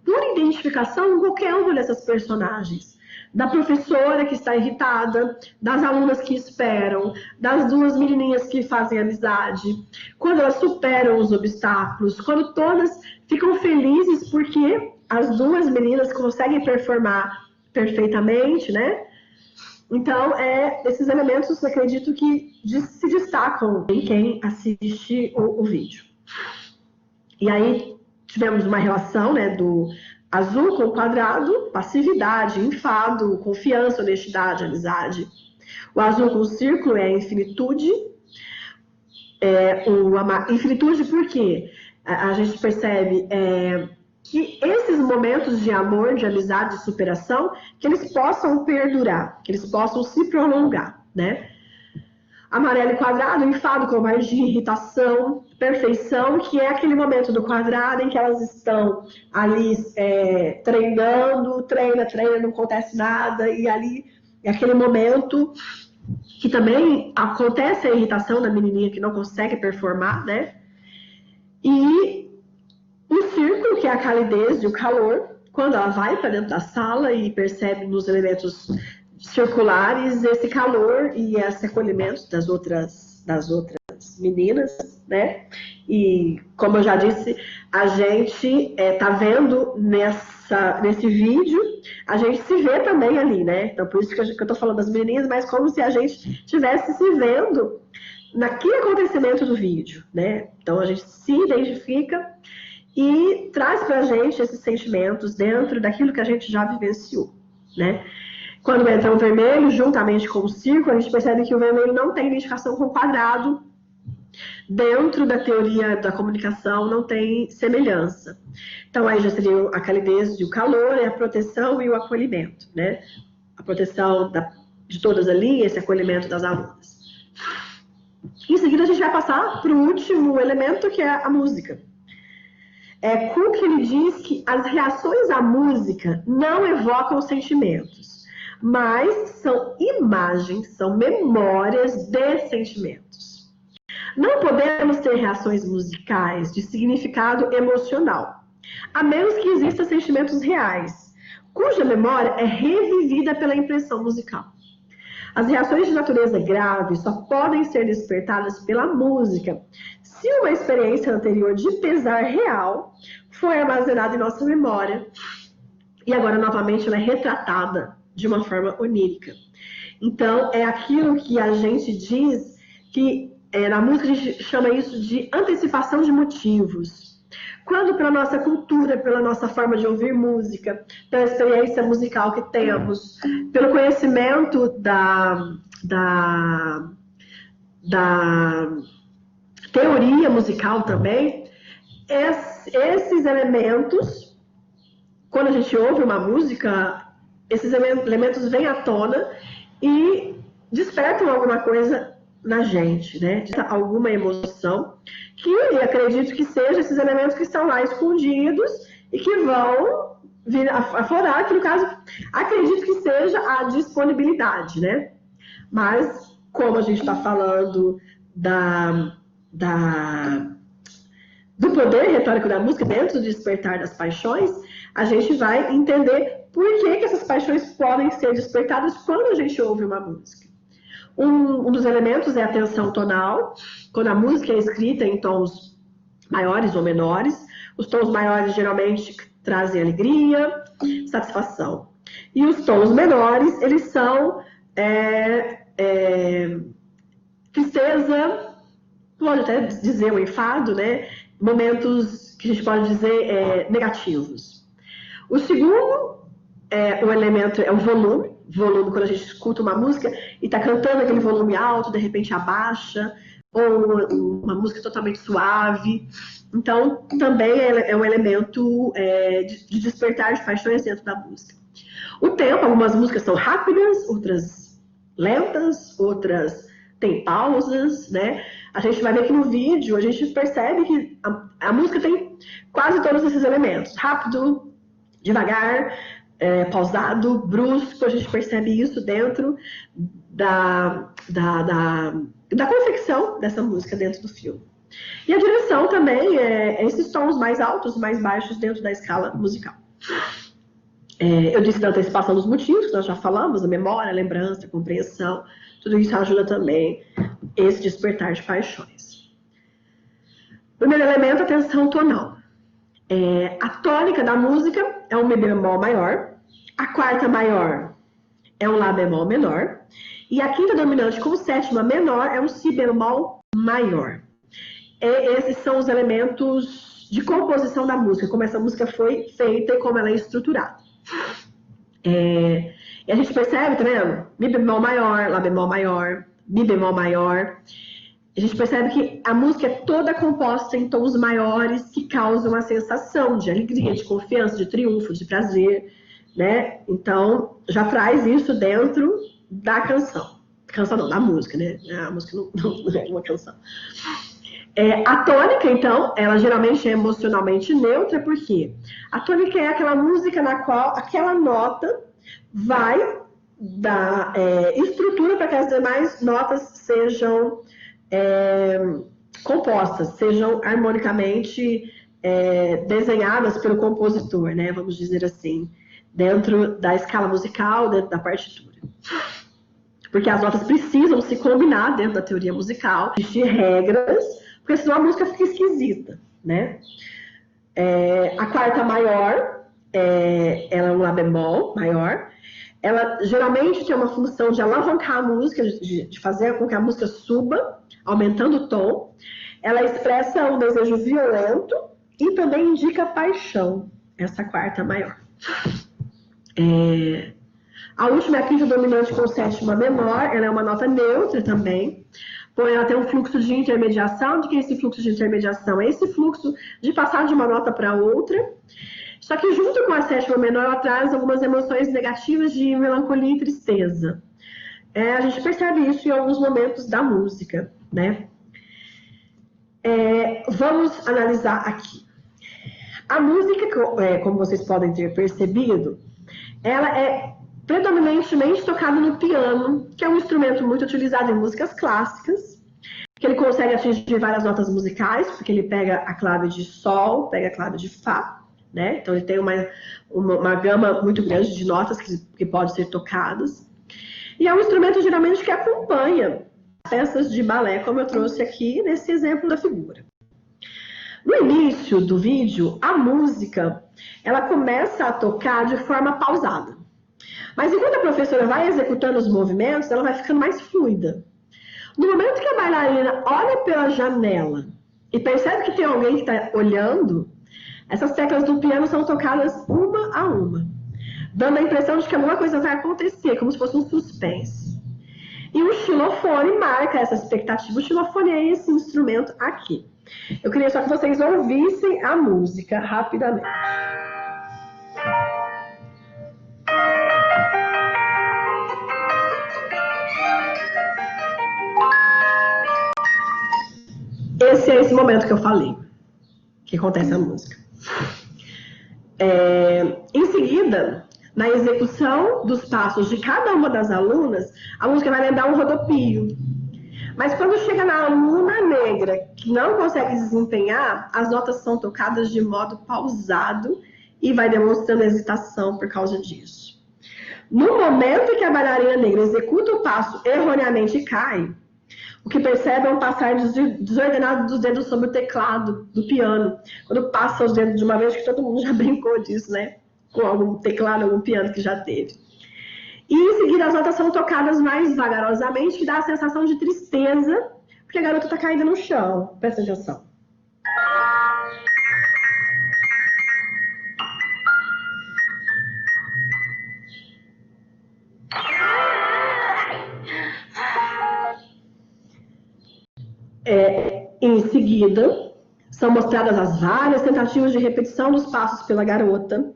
por identificação em qualquer uma dessas personagens. Da professora que está irritada, das alunas que esperam, das duas menininhas que fazem amizade, quando elas superam os obstáculos, quando todas ficam felizes porque as duas meninas conseguem performar perfeitamente, né? Então, esses elementos, acredito que se destacam em quem assiste o vídeo. E aí, tivemos uma relação, né, do azul com o quadrado, passividade, enfado, confiança, honestidade, amizade. O azul com o círculo é a infinitude. Infinitude porque a gente percebe que esses momentos de amor, de amizade, de superação, que eles possam perdurar, que eles possam se prolongar, né? Amarelo e quadrado, enfado, covardia, irritação, perfeição, que é aquele momento do quadrado em que elas estão ali treinando, treina, não acontece nada, e ali é aquele momento que também acontece a irritação da menininha que não consegue performar, né? E o círculo, que é a calidez e o calor, quando ela vai para dentro da sala e percebe nos elementos circulares esse calor e esse acolhimento das outras meninas, né? E como eu já disse, a gente tá vendo nesse vídeo, a gente se vê também ali, né? Então por isso que eu tô falando das menininhas, mas como se a gente estivesse se vendo naquele acontecimento do vídeo, né? Então a gente se identifica e traz pra gente esses sentimentos dentro daquilo que a gente já vivenciou, né? Quando entra o vermelho, juntamente com o círculo, a gente percebe que o vermelho não tem identificação com o quadrado. Dentro da teoria da comunicação, não tem semelhança. Então, aí já seria a calidez e o calor, a proteção e o acolhimento, né? A proteção de todas ali, esse acolhimento das alunas. Em seguida, a gente vai passar para o último elemento, que é a música. Cook ele diz que as reações à música não evocam sentimentos, mas são imagens, são memórias de sentimentos. Não podemos ter reações musicais de significado emocional, a menos que existam sentimentos reais, cuja memória é revivida pela impressão musical. As reações de natureza grave só podem ser despertadas pela música se uma experiência anterior de pesar real foi armazenada em nossa memória e agora novamente ela é retratada de uma forma onírica. Então, é aquilo que a gente diz que na música a gente chama isso de antecipação de motivos. Quando pela nossa cultura, pela nossa forma de ouvir música, pela experiência musical que temos, pelo conhecimento da teoria musical também, esses elementos, quando a gente ouve uma música, esses elementos vêm à tona e despertam alguma coisa na gente, né? Alguma emoção, que eu acredito que sejam esses elementos que estão lá escondidos e que vão vir aflorar, que no caso, acredito que seja a disponibilidade, né? Mas, como a gente está falando do poder retórico da música dentro do despertar das paixões, a gente vai entender por que essas paixões podem ser despertadas quando a gente ouve uma música. Um dos elementos é a tensão tonal, quando a música é escrita em tons maiores ou menores. Os tons maiores geralmente trazem alegria, satisfação. E os tons menores, eles são tristeza, pode até dizer um enfado, né? Momentos que a gente pode dizer negativos. O segundo o elemento é o volume. Volume, quando a gente escuta uma música e está cantando aquele volume alto, de repente abaixa, ou uma música totalmente suave. Então, também é um elemento de despertar de paixões dentro da música. O tempo, algumas músicas são rápidas, outras lentas, outras têm pausas, né? A gente vai ver que no vídeo, a gente percebe que a música tem quase todos esses elementos. Rápido, devagar, pausado, brusco, a gente percebe isso dentro da confecção dessa música dentro do filme. E a direção também é esses tons mais altos, mais baixos dentro da escala musical. Eu disse da antecipação dos motivos, que nós já falamos, a memória, a lembrança, a compreensão, tudo isso ajuda também esse despertar de paixões. Primeiro elemento, a tensão tonal. A tônica da música é um Mi bemol maior, a quarta maior é um Lá bemol menor, e a quinta dominante com sétima menor é um Si bemol maior. Esses são os elementos de composição da música, como essa música foi feita e como ela é estruturada. E a gente percebe, tá vendo? Mi bemol maior, Lá bemol maior, Mi bemol maior. A gente percebe que a música é toda composta em tons maiores que causam uma sensação de alegria, de confiança, de triunfo, de prazer, né? Então, já traz isso dentro da canção. Canção não, da música, né? A música não é uma canção. A tônica, então, ela geralmente é emocionalmente neutra, porque a tônica é aquela música na qual aquela nota vai dar estrutura para que as demais notas sejam compostas, sejam harmonicamente desenhadas pelo compositor, né? Vamos dizer assim, dentro da escala musical, dentro da partitura. Porque as notas precisam se combinar dentro da teoria musical, existir regras, porque senão a música fica esquisita, né? A quarta maior, ela é um Lá bemol maior. Ela geralmente tem uma função de alavancar a música, de fazer com que a música suba, aumentando o tom. Ela expressa um desejo violento e também indica paixão, essa quarta maior. A última é a quinta dominante com sétima menor, ela é uma nota neutra também, porém ela tem um fluxo de intermediação. De que esse fluxo de intermediação? É esse fluxo de passar de uma nota para outra. Só que junto com a sétima menor, ela traz algumas emoções negativas de melancolia e tristeza. A gente percebe isso em alguns momentos da música, né? Vamos analisar aqui. A música, como vocês podem ter percebido, ela é predominantemente tocada no piano, que é um instrumento muito utilizado em músicas clássicas, que ele consegue atingir várias notas musicais, porque ele pega a clave de Sol, pega a clave de Fá, né? Então ele tem uma gama muito grande de notas que podem ser tocadas. E é um instrumento geralmente que acompanha peças de balé, como eu trouxe aqui nesse exemplo da figura. No início do vídeo, a música, ela começa a tocar de forma pausada. Mas enquanto a professora vai executando os movimentos, ela vai ficando mais fluida. No momento que a bailarina olha pela janela e percebe que tem alguém que está olhando, essas teclas do piano são tocadas uma a uma, dando a impressão de que alguma coisa vai acontecer, como se fosse um suspense. E o xilofone marca essa expectativa. O xilofone é esse instrumento aqui. Eu queria só que vocês ouvissem a música rapidamente. Esse é esse momento que eu falei, que acontece a música. Em seguida, na execução dos passos de cada uma das alunas, a música vai lembrar um rodopio. Mas quando chega na aluna negra, que não consegue desempenhar, as notas são tocadas de modo pausado e vai demonstrando hesitação por causa disso. No momento que a bailarina negra executa o passo erroneamente e cai, o que percebe é um passar desordenado dos dedos sobre o teclado do piano. Quando passa os dedos de uma vez, que todo mundo já brincou disso, né? Com algum teclado, algum piano que já teve. E em seguida as notas são tocadas mais vagarosamente, que dá a sensação de tristeza, porque a garota está caída no chão. Presta atenção. Em seguida, são mostradas as várias tentativas de repetição dos passos pela garota.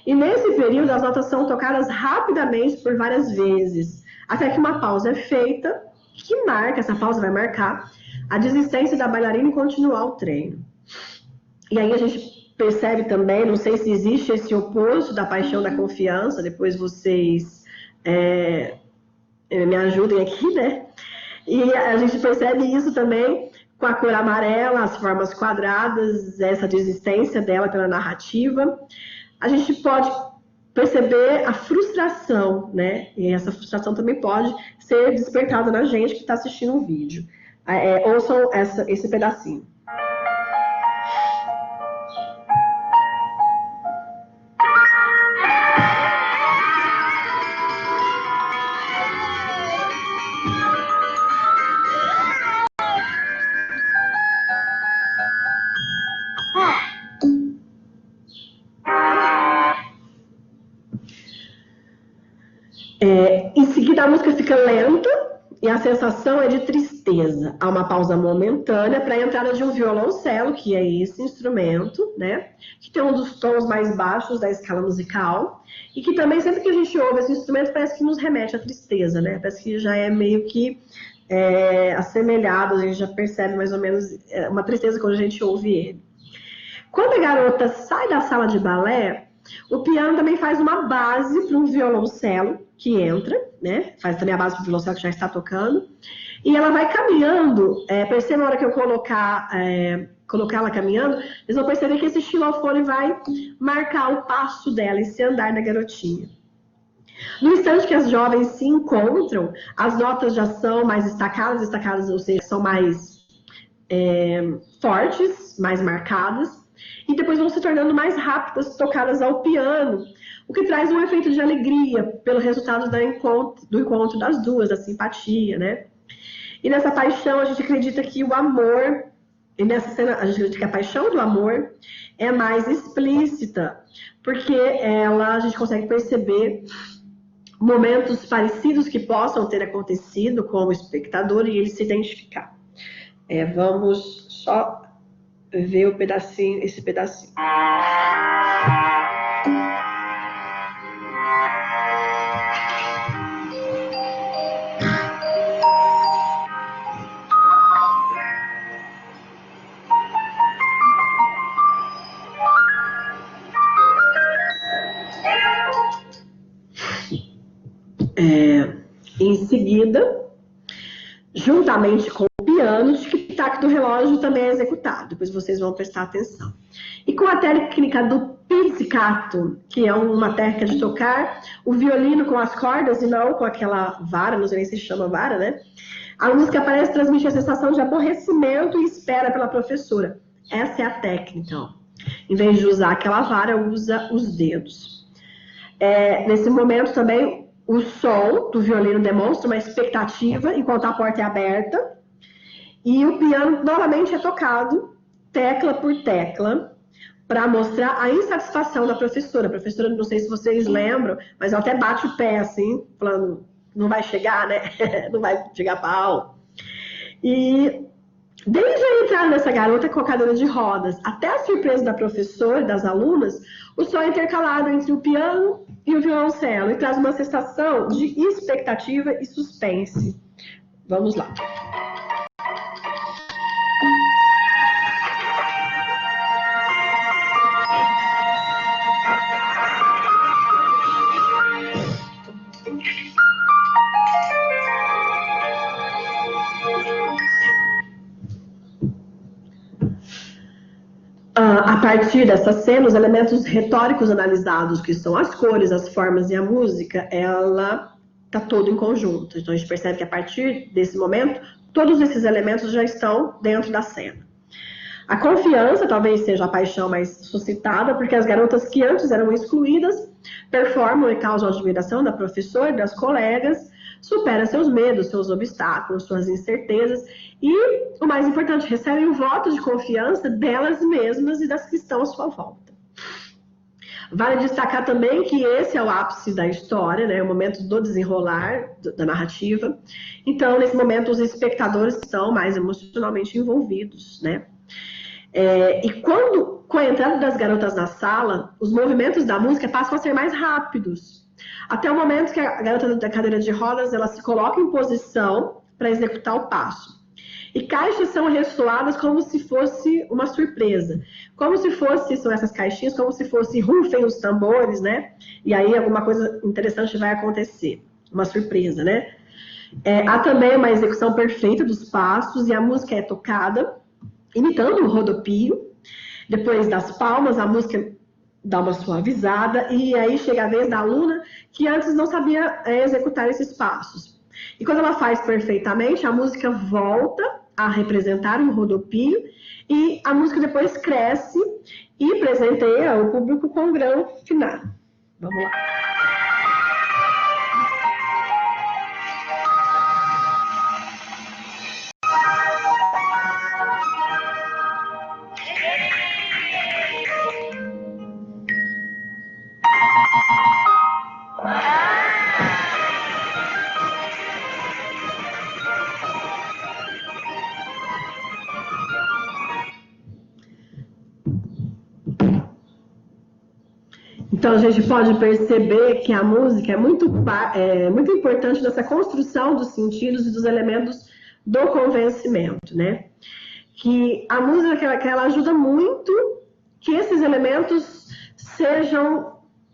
E nesse período, as notas são tocadas rapidamente por várias vezes, até que uma pausa é feita, que marca, essa pausa vai marcar, a desistência da bailarina em continuar o treino. E aí a gente percebe também, não sei se existe esse oposto da paixão da confiança, depois vocês me ajudem aqui, né? E a gente percebe isso também com a cor amarela, as formas quadradas, essa desistência dela pela narrativa. A gente pode perceber a frustração, né? E essa frustração também pode ser despertada na gente que está assistindo o vídeo. Ouçam esse pedacinho. Em seguida, a música fica lenta e a sensação é de tristeza. Há uma pausa momentânea para a entrada de um violoncelo, que é esse instrumento, né? Que tem um dos tons mais baixos da escala musical e que também, sempre que a gente ouve esse instrumento, parece que nos remete à tristeza, né? Parece que já é meio que assemelhado, a gente já percebe mais ou menos uma tristeza quando a gente ouve ele. Quando a garota sai da sala de balé, o piano também faz uma base para um violoncelo que entra, né? Faz também a base para o violoncelo que já está tocando. E ela vai caminhando, perceba na hora que eu colocar ela caminhando, vocês vão perceber que esse xilofone vai marcar o passo dela, esse andar da garotinha. No instante que as jovens se encontram, as notas já são mais destacadas, ou seja, são mais fortes, mais marcadas. E depois vão se tornando mais rápidas, tocadas ao piano, o que traz um efeito de alegria pelo resultado do encontro das duas, da simpatia, né? E nessa paixão a gente acredita que o amor, e nessa cena a gente acredita que a paixão do amor é mais explícita, porque a gente consegue perceber momentos parecidos que possam ter acontecido com o espectador e ele se identificar. Vamos só ver esse pedacinho. seguida, juntamente com o piano, o tic-tac do relógio também é executado. Depois vocês vão prestar atenção. E com a técnica do pizzicato, que é uma técnica de tocar o violino com as cordas e não com aquela vara, não sei nem se chama vara, né? A música parece transmitir a sensação de aborrecimento e espera pela professora. Essa é a técnica, ó. Em vez de usar aquela vara, usa os dedos. Nesse momento também, o som do violino demonstra uma expectativa enquanto a porta é aberta. E o piano novamente é tocado, tecla por tecla, para mostrar a insatisfação da professora. A professora, não sei se vocês lembram, mas ela até bate o pé assim, falando, não vai chegar, né? Não vai chegar para aula. E desde a entrada dessa garota com a cadeira de rodas até a surpresa da professora e das alunas, o som é intercalado entre o piano e o violoncelo e traz uma sensação de expectativa e suspense. Vamos lá. A partir dessa cena, os elementos retóricos analisados, que são as cores, as formas e a música, ela está todo em conjunto. Então, a gente percebe que a partir desse momento, todos esses elementos já estão dentro da cena. A confiança talvez seja a paixão mais suscitada, porque as garotas que antes eram excluídas performam e causam admiração da professora e das colegas, superam seus medos, seus obstáculos, suas incertezas e, o mais importante, recebem o voto de confiança delas mesmas e das que estão à sua volta. Vale destacar também que esse é o ápice da história, né, o momento do desenrolar da narrativa. Então, nesse momento, os espectadores estão mais emocionalmente envolvidos, né? E com a entrada das garotas na sala, os movimentos da música passam a ser mais rápidos. Até o momento que a garota da cadeira de rodas, ela se coloca em posição para executar o passo. E caixas são ressoadas como se fosse uma surpresa. Como se fosse, são essas caixinhas, como se fosse rufem os tambores, né? E aí alguma coisa interessante vai acontecer. Uma surpresa, né? Há também uma execução perfeita dos passos e a música é tocada imitando o rodopio. Depois das palmas, a música dá uma suavizada e aí chega a vez da aluna que antes não sabia executar esses passos. E quando ela faz perfeitamente, a música volta a representar um rodopio e a música depois cresce e presenteia o público com um grão final. Vamos lá. Então, a gente pode perceber que a música é muito importante nessa construção dos sentidos e dos elementos do convencimento, né? Que a música ela ajuda muito que esses elementos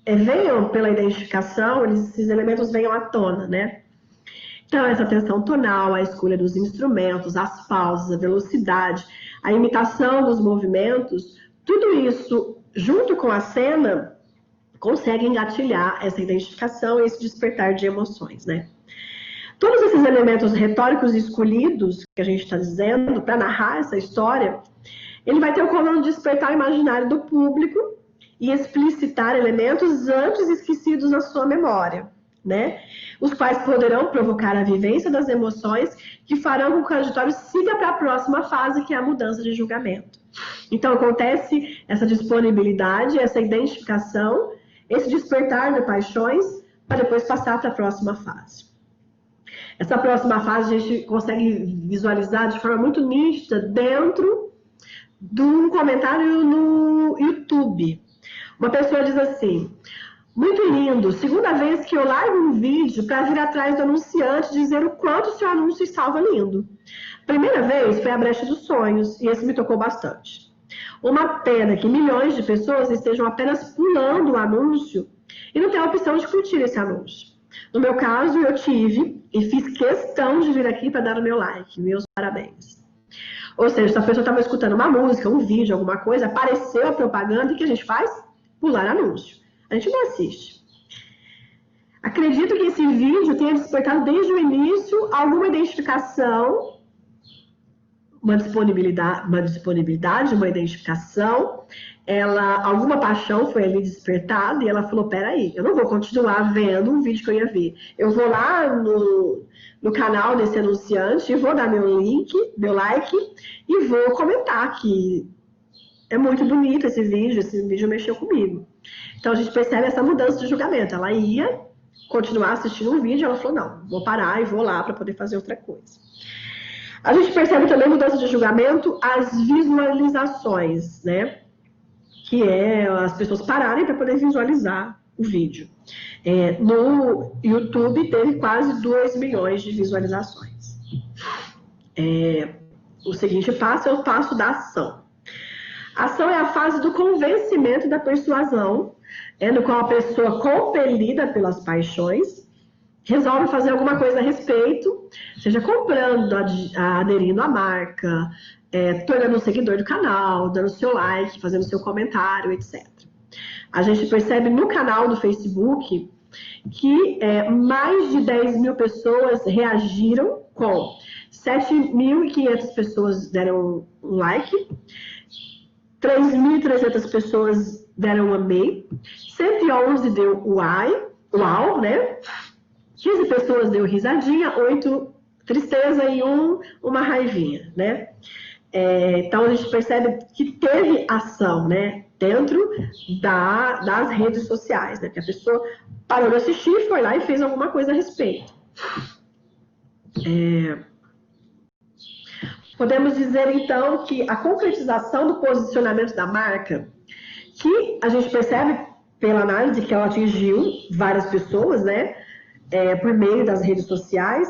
venham pela identificação, esses elementos venham à tona, né? Então, essa tensão tonal, a escolha dos instrumentos, as pausas, a velocidade, a imitação dos movimentos, tudo isso, junto com a cena, consegue engatilhar essa identificação e esse despertar de emoções, né? Todos esses elementos retóricos escolhidos, que a gente está dizendo, para narrar essa história, ele vai ter o comando de despertar o imaginário do público e explicitar elementos antes esquecidos na sua memória, né? Os quais poderão provocar a vivência das emoções que farão com que o auditório siga para a próxima fase, que é a mudança de julgamento. Então, acontece essa disponibilidade, essa identificação, esse despertar de paixões, para depois passar para a próxima fase. Essa próxima fase a gente consegue visualizar de forma muito nítida dentro de um comentário no YouTube. Uma pessoa diz assim: muito lindo, segunda vez que eu largo um vídeo para vir atrás do anunciante dizer o quanto seu anúncio estava lindo. Primeira vez foi a Brecha dos Sonhos, e esse me tocou bastante. Uma pena que milhões de pessoas estejam apenas pulando o anúncio e não tem a opção de curtir esse anúncio. No meu caso, eu tive e fiz questão de vir aqui para dar o meu like, meus parabéns. Ou seja, se a pessoa estava escutando uma música, um vídeo, alguma coisa, apareceu a propaganda, e o que a gente faz? Pular anúncio. A gente não assiste. Acredito que esse vídeo tenha despertado desde o início alguma identificação, uma disponibilidade, uma identificação, alguma paixão foi ali despertada e ela falou, peraí, eu não vou continuar vendo um vídeo que eu ia ver. Eu vou lá no canal desse anunciante e vou dar meu like e vou comentar que é muito bonito esse vídeo mexeu comigo. Então a gente percebe essa mudança de julgamento. Ela ia continuar assistindo um vídeo, ela falou, não, vou parar e vou lá para poder fazer outra coisa. A gente percebe também mudança de julgamento, as visualizações, né? Que é as pessoas pararem para poder visualizar o vídeo. No YouTube teve quase 2 milhões de visualizações. O seguinte passo é o passo da ação. A ação é a fase do convencimento e da persuasão, no qual a pessoa, compelida pelas paixões, resolve fazer alguma coisa a respeito, seja comprando, aderindo à marca, tornando um seguidor do canal, dando seu like, fazendo seu comentário, etc. A gente percebe no canal do Facebook que mais de 10 mil pessoas reagiram, com 7.500 pessoas deram um like, 3.300 pessoas deram um amei, 111 deu uau, né? 15 pessoas deu risadinha, 8 tristeza e uma raivinha, né? Então a gente percebe que teve ação, né? Dentro das redes sociais, né? Que a pessoa parou de assistir, foi lá e fez alguma coisa a respeito. Podemos dizer, então, que a concretização do posicionamento da marca, que a gente percebe pela análise que ela atingiu várias pessoas, né? Por meio das redes sociais,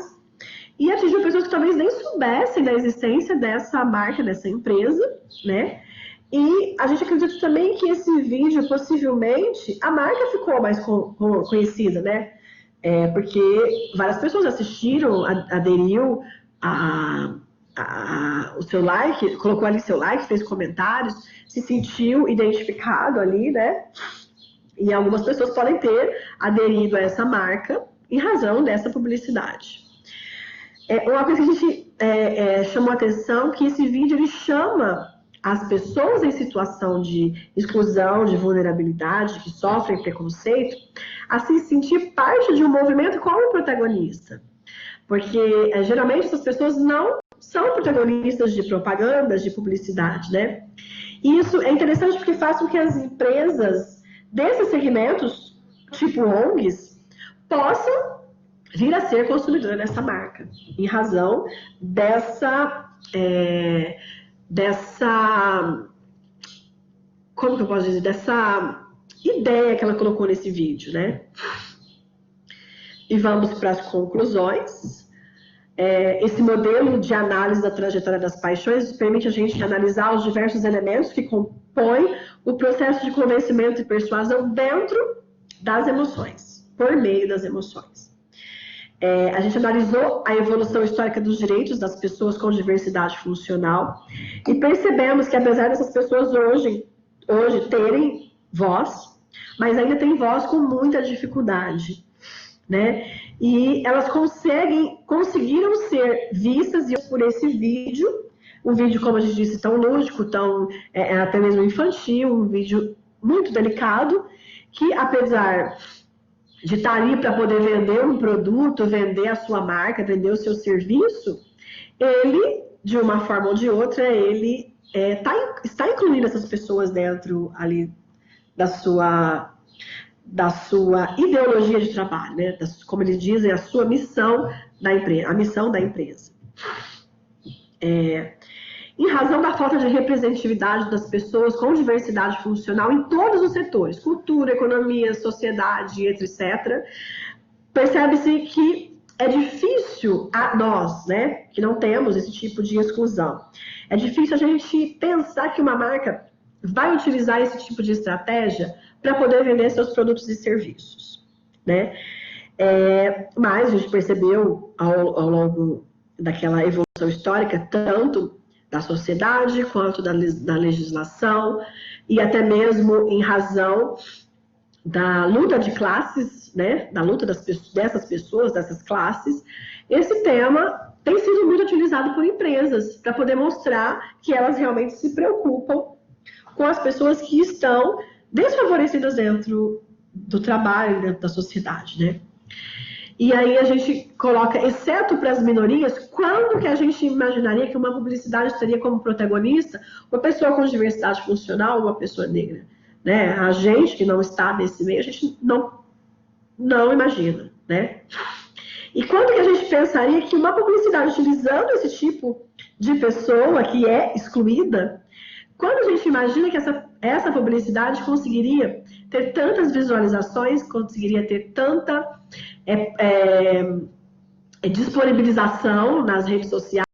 e atingiu pessoas que talvez nem soubessem da existência dessa marca, dessa empresa, né? E a gente acredita também que esse vídeo, possivelmente, a marca ficou mais conhecida, né? Porque várias pessoas assistiram, aderiu o seu like, colocou ali seu like, fez comentários, se sentiu identificado ali, né? E algumas pessoas podem ter aderido a essa marca em razão dessa publicidade. Uma coisa que a gente chamou a atenção, que esse vídeo ele chama as pessoas em situação de exclusão, de vulnerabilidade, que sofrem preconceito, a se sentir parte de um movimento como protagonista. Porque, geralmente, essas pessoas não são protagonistas de propagandas, de publicidade, né? E isso é interessante porque faz com que as empresas desses segmentos, tipo ONGs, possam vir a ser consumidora dessa marca, em razão como que eu posso dizer, dessa ideia que ela colocou nesse vídeo, né? E vamos para as conclusões. Esse modelo de análise da trajetória das paixões permite a gente analisar os diversos elementos que compõem o processo de convencimento e persuasão dentro das emoções, por meio das emoções. A gente analisou a evolução histórica dos direitos das pessoas com diversidade funcional e percebemos que, apesar dessas pessoas hoje terem voz, mas ainda têm voz com muita dificuldade, né? E elas conseguiram ser vistas por esse vídeo, um vídeo, como a gente disse, tão lúdico, tão até mesmo infantil, um vídeo muito delicado, que apesar de estar ali para poder vender um produto, vender a sua marca, vender o seu serviço, ele, de uma forma ou de outra, ele está incluindo essas pessoas dentro ali da sua ideologia de trabalho, né? Como eles dizem, a sua missão da empresa, a missão da empresa. Em razão da falta de representatividade das pessoas com diversidade funcional em todos os setores, cultura, economia, sociedade, etc., percebe-se que é difícil a nós, né, que não temos esse tipo de exclusão, é difícil a gente pensar que uma marca vai utilizar esse tipo de estratégia para poder vender seus produtos e serviços, né? Mas a gente percebeu ao longo daquela evolução histórica, tanto da sociedade quanto da legislação, e até mesmo em razão da luta de classes, né, da luta dessas pessoas, dessas classes, esse tema tem sido muito utilizado por empresas para poder mostrar que elas realmente se preocupam com as pessoas que estão desfavorecidas dentro do trabalho, dentro da sociedade, né? E aí a gente coloca, exceto para as minorias, quando que a gente imaginaria que uma publicidade teria como protagonista uma pessoa com diversidade funcional, uma pessoa negra, né? A gente que não está nesse meio, a gente não imagina, né? E quando que a gente pensaria que uma publicidade utilizando esse tipo de pessoa que é excluída, quando a gente imagina que essa publicidade conseguiria ter tantas visualizações, conseguiria ter tanta disponibilização nas redes sociais,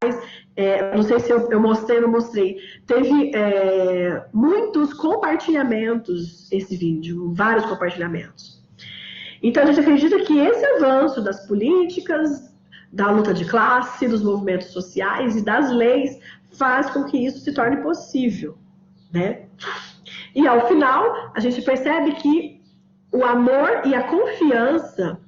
não sei se eu mostrei ou não mostrei, teve muitos compartilhamentos esse vídeo, vários compartilhamentos. Então, a gente acredita que esse avanço das políticas, da luta de classe, dos movimentos sociais e das leis faz com que isso se torne possível, né? E, ao final, a gente percebe que o amor e a confiança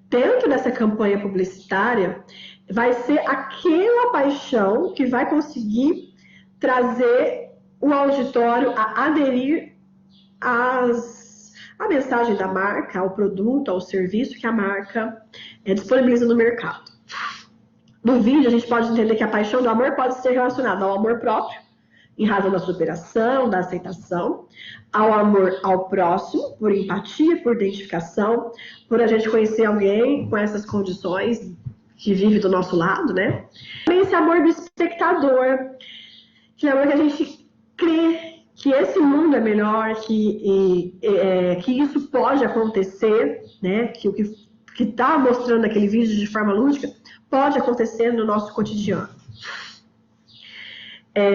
dentro dessa campanha publicitária vai ser aquela paixão que vai conseguir trazer o auditório a aderir à mensagem da marca, ao produto, ao serviço que a marca disponibiliza no mercado. No vídeo, a gente pode entender que a paixão do amor pode ser relacionada ao amor próprio, em razão da superação, da aceitação, ao amor ao próximo, por empatia, por identificação, por a gente conhecer alguém com essas condições que vive do nosso lado, né? Também esse amor do espectador, que é o amor que a gente crê que esse mundo é melhor, que isso pode acontecer, né? Que o que está mostrando aquele vídeo de forma lúdica pode acontecer no nosso cotidiano.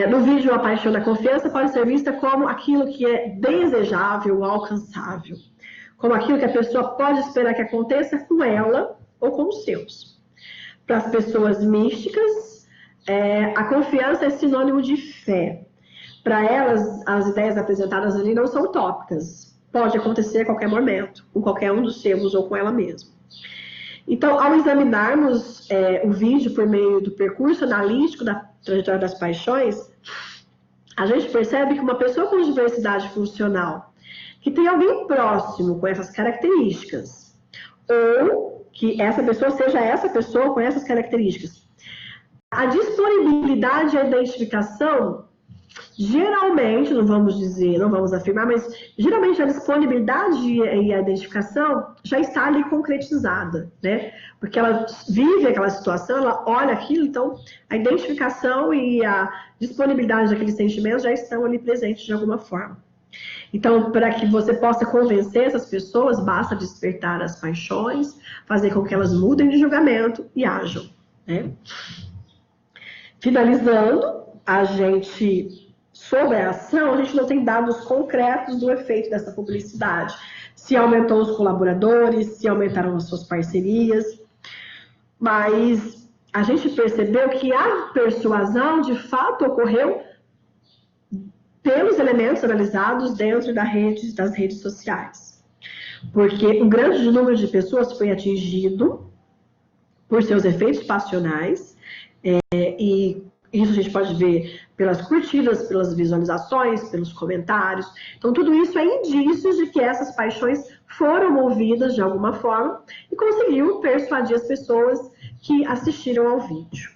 No vídeo, a paixão da confiança pode ser vista como aquilo que é desejável, alcançável, como aquilo que a pessoa pode esperar que aconteça com ela ou com os seus. Para as pessoas místicas, a confiança é sinônimo de fé. Para elas, as ideias apresentadas ali não são utópicas. Pode acontecer a qualquer momento, com qualquer um dos seus ou com ela mesma. Então, ao examinarmos o vídeo por meio do percurso analítico da trajetória das paixões, a gente percebe que uma pessoa com diversidade funcional, que tem alguém próximo com essas características, ou que essa pessoa seja essa pessoa com essas características, a disponibilidade e a identificação, geralmente, não vamos afirmar, mas geralmente a disponibilidade e a identificação já está ali concretizada, né? Porque ela vive aquela situação, ela olha aquilo, então a identificação e a disponibilidade daqueles sentimentos já estão ali presentes de alguma forma. Então, para que você possa convencer essas pessoas, basta despertar as paixões, fazer com que elas mudem de julgamento e ajam, né? Finalizando, sobre a ação, a gente não tem dados concretos do efeito dessa publicidade. Se aumentou os colaboradores, se aumentaram as suas parcerias. Mas a gente percebeu que a persuasão, de fato, ocorreu pelos elementos analisados dentro das redes sociais. Porque um grande número de pessoas foi atingido por seus efeitos passionais, e isso a gente pode ver pelas curtidas, pelas visualizações, pelos comentários. Então, tudo isso é indício de que essas paixões foram movidas de alguma forma e conseguiu persuadir as pessoas que assistiram ao vídeo.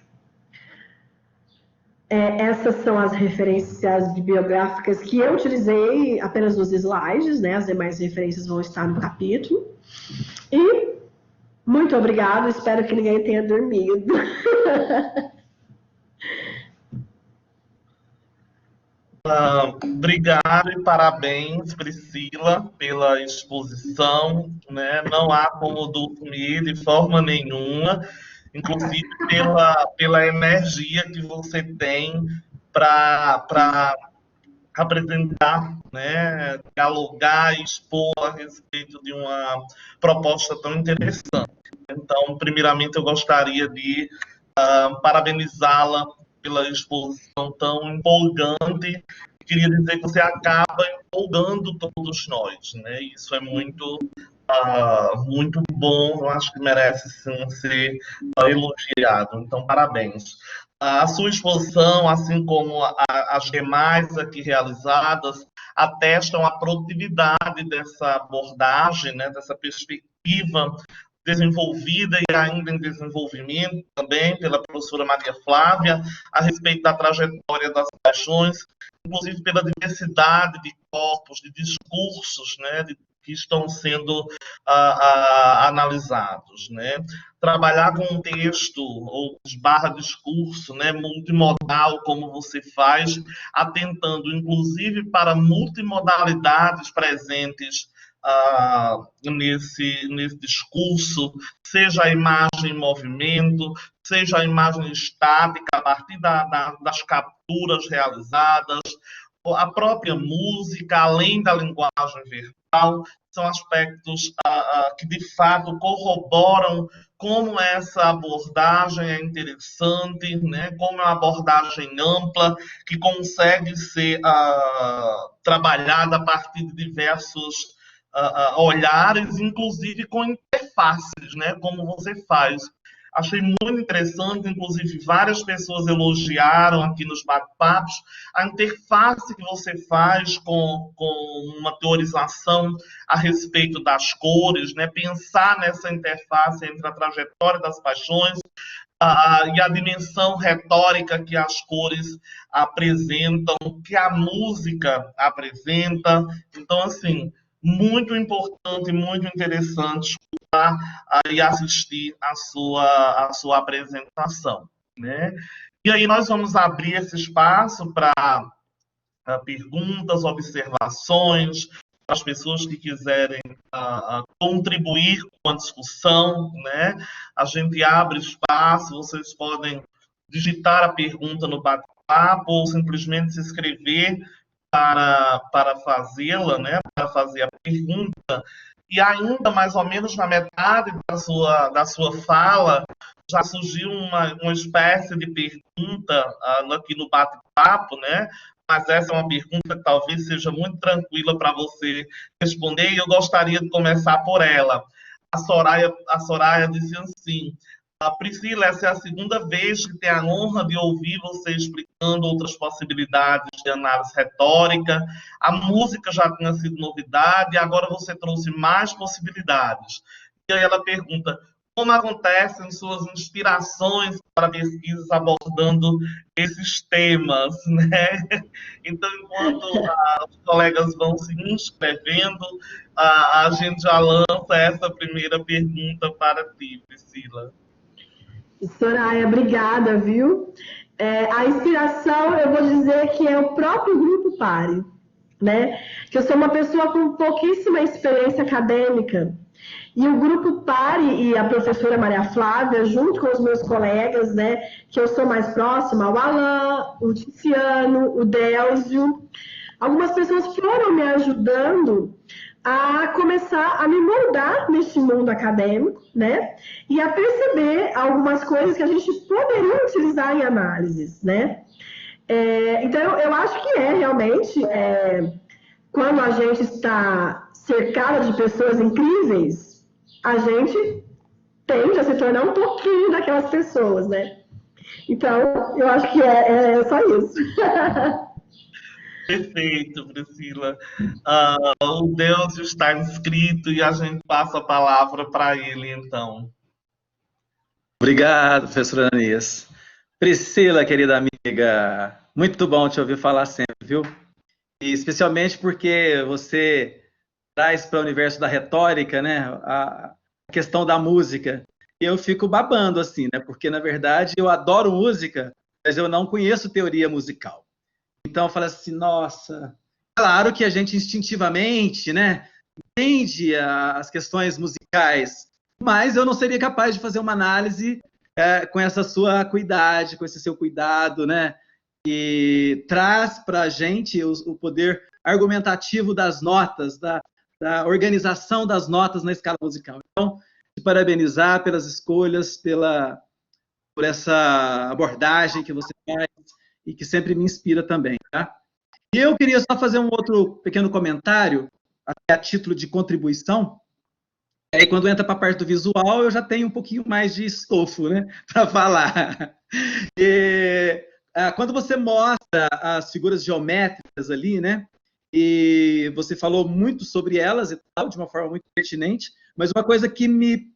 Essas são as referências bibliográficas que eu utilizei apenas nos slides, né? As demais referências vão estar no capítulo. E muito obrigado, espero que ninguém tenha dormido. Obrigado e parabéns, Priscila, pela exposição, né? Não há como dormir de forma nenhuma, inclusive pela energia que você tem para apresentar, né, dialogar e expor a respeito de uma proposta tão interessante. Então, primeiramente, eu gostaria de parabenizá-la pela exposição tão empolgante. Queria dizer que você acaba empolgando todos nós, né? Isso é muito, muito bom, eu acho que merece sim ser elogiado. Então, parabéns. A sua exposição, assim como as demais aqui realizadas, atestam a produtividade dessa abordagem, né, dessa perspectiva desenvolvida e ainda em desenvolvimento também pela professora Maria Flávia, a respeito da trajetória das paixões, inclusive pela diversidade de corpos, de discursos, né, que estão sendo analisados, né? Trabalhar com um texto ou barra discurso, né, multimodal, como você faz, atentando inclusive para multimodalidades presentes nesse discurso, seja a imagem em movimento, seja a imagem estática, a partir das capturas realizadas, a própria música, além da linguagem verbal, são aspectos que, de fato, corroboram como essa abordagem é interessante, né? Como é uma abordagem ampla, que consegue ser trabalhada a partir de diversos olhares, inclusive com interfaces, né? Como você faz. Achei muito interessante, inclusive várias pessoas elogiaram aqui nos bate-papos a interface que você faz com uma teorização a respeito das cores, né? Pensar nessa interface entre a trajetória das paixões e a dimensão retórica que as cores apresentam, que a música apresenta. Então, assim, muito importante, muito interessante escutar e assistir a sua apresentação, né? E aí nós vamos abrir esse espaço para perguntas, observações, para as pessoas que quiserem contribuir com a discussão, né? A gente abre espaço, vocês podem digitar a pergunta no bate-papo ou simplesmente se inscrever para fazê-la, né? Para fazer a pergunta. E ainda mais ou menos na metade da sua fala, já surgiu uma espécie de pergunta aqui no bate-papo, né? Mas essa é uma pergunta que talvez seja muito tranquila para você responder, e eu gostaria de começar por ela. A Soraya disse assim: Priscila, essa é a segunda vez que tenho a honra de ouvir você explicando outras possibilidades de análise retórica. A música já tinha sido novidade, e agora você trouxe mais possibilidades. E aí ela pergunta: como acontecem suas inspirações para pesquisas abordando esses temas, né? Então, enquanto os colegas vão se inscrevendo, a gente já lança essa primeira pergunta para ti, Priscila. Soraya, obrigada, viu? A inspiração, eu vou dizer que é o próprio Grupo Pare, né? Que eu sou uma pessoa com pouquíssima experiência acadêmica, e o Grupo Pare e a professora Maria Flávia, junto com os meus colegas, né, que eu sou mais próxima, o Alain, o Tiziano, o Délcio, algumas pessoas foram me ajudando a começar a me moldar neste mundo acadêmico, né? E a perceber algumas coisas que a gente poderia utilizar em análises, né? Então, eu acho que realmente, quando a gente está cercada de pessoas incríveis, a gente tende a se tornar um pouquinho daquelas pessoas, né? Então, eu acho que é só isso. Perfeito, Priscila. O Deus está inscrito e a gente passa a palavra para ele, então. Obrigado, professora Ananias. Priscila, querida amiga, muito bom te ouvir falar sempre, viu? E especialmente porque você traz para o universo da retórica, né, a questão da música. E eu fico babando, assim, né? Porque, na verdade, eu adoro música, mas eu não conheço teoria musical. Então, eu falo assim, nossa, claro que a gente instintivamente, né, entende as questões musicais, mas eu não seria capaz de fazer uma análise com essa sua acuidade, com esse seu cuidado, né? e traz para a gente o poder argumentativo das notas, da organização das notas na escala musical. Então, te parabenizar pelas escolhas, por essa abordagem que você faz e que sempre me inspira também, tá? E eu queria só fazer um outro pequeno comentário, até a título de contribuição. Aí, quando entra para a parte do visual, eu já tenho um pouquinho mais de estofo, né, para falar. Quando você mostra as figuras geométricas ali, né, e você falou muito sobre elas e tal, de uma forma muito pertinente, mas uma coisa que me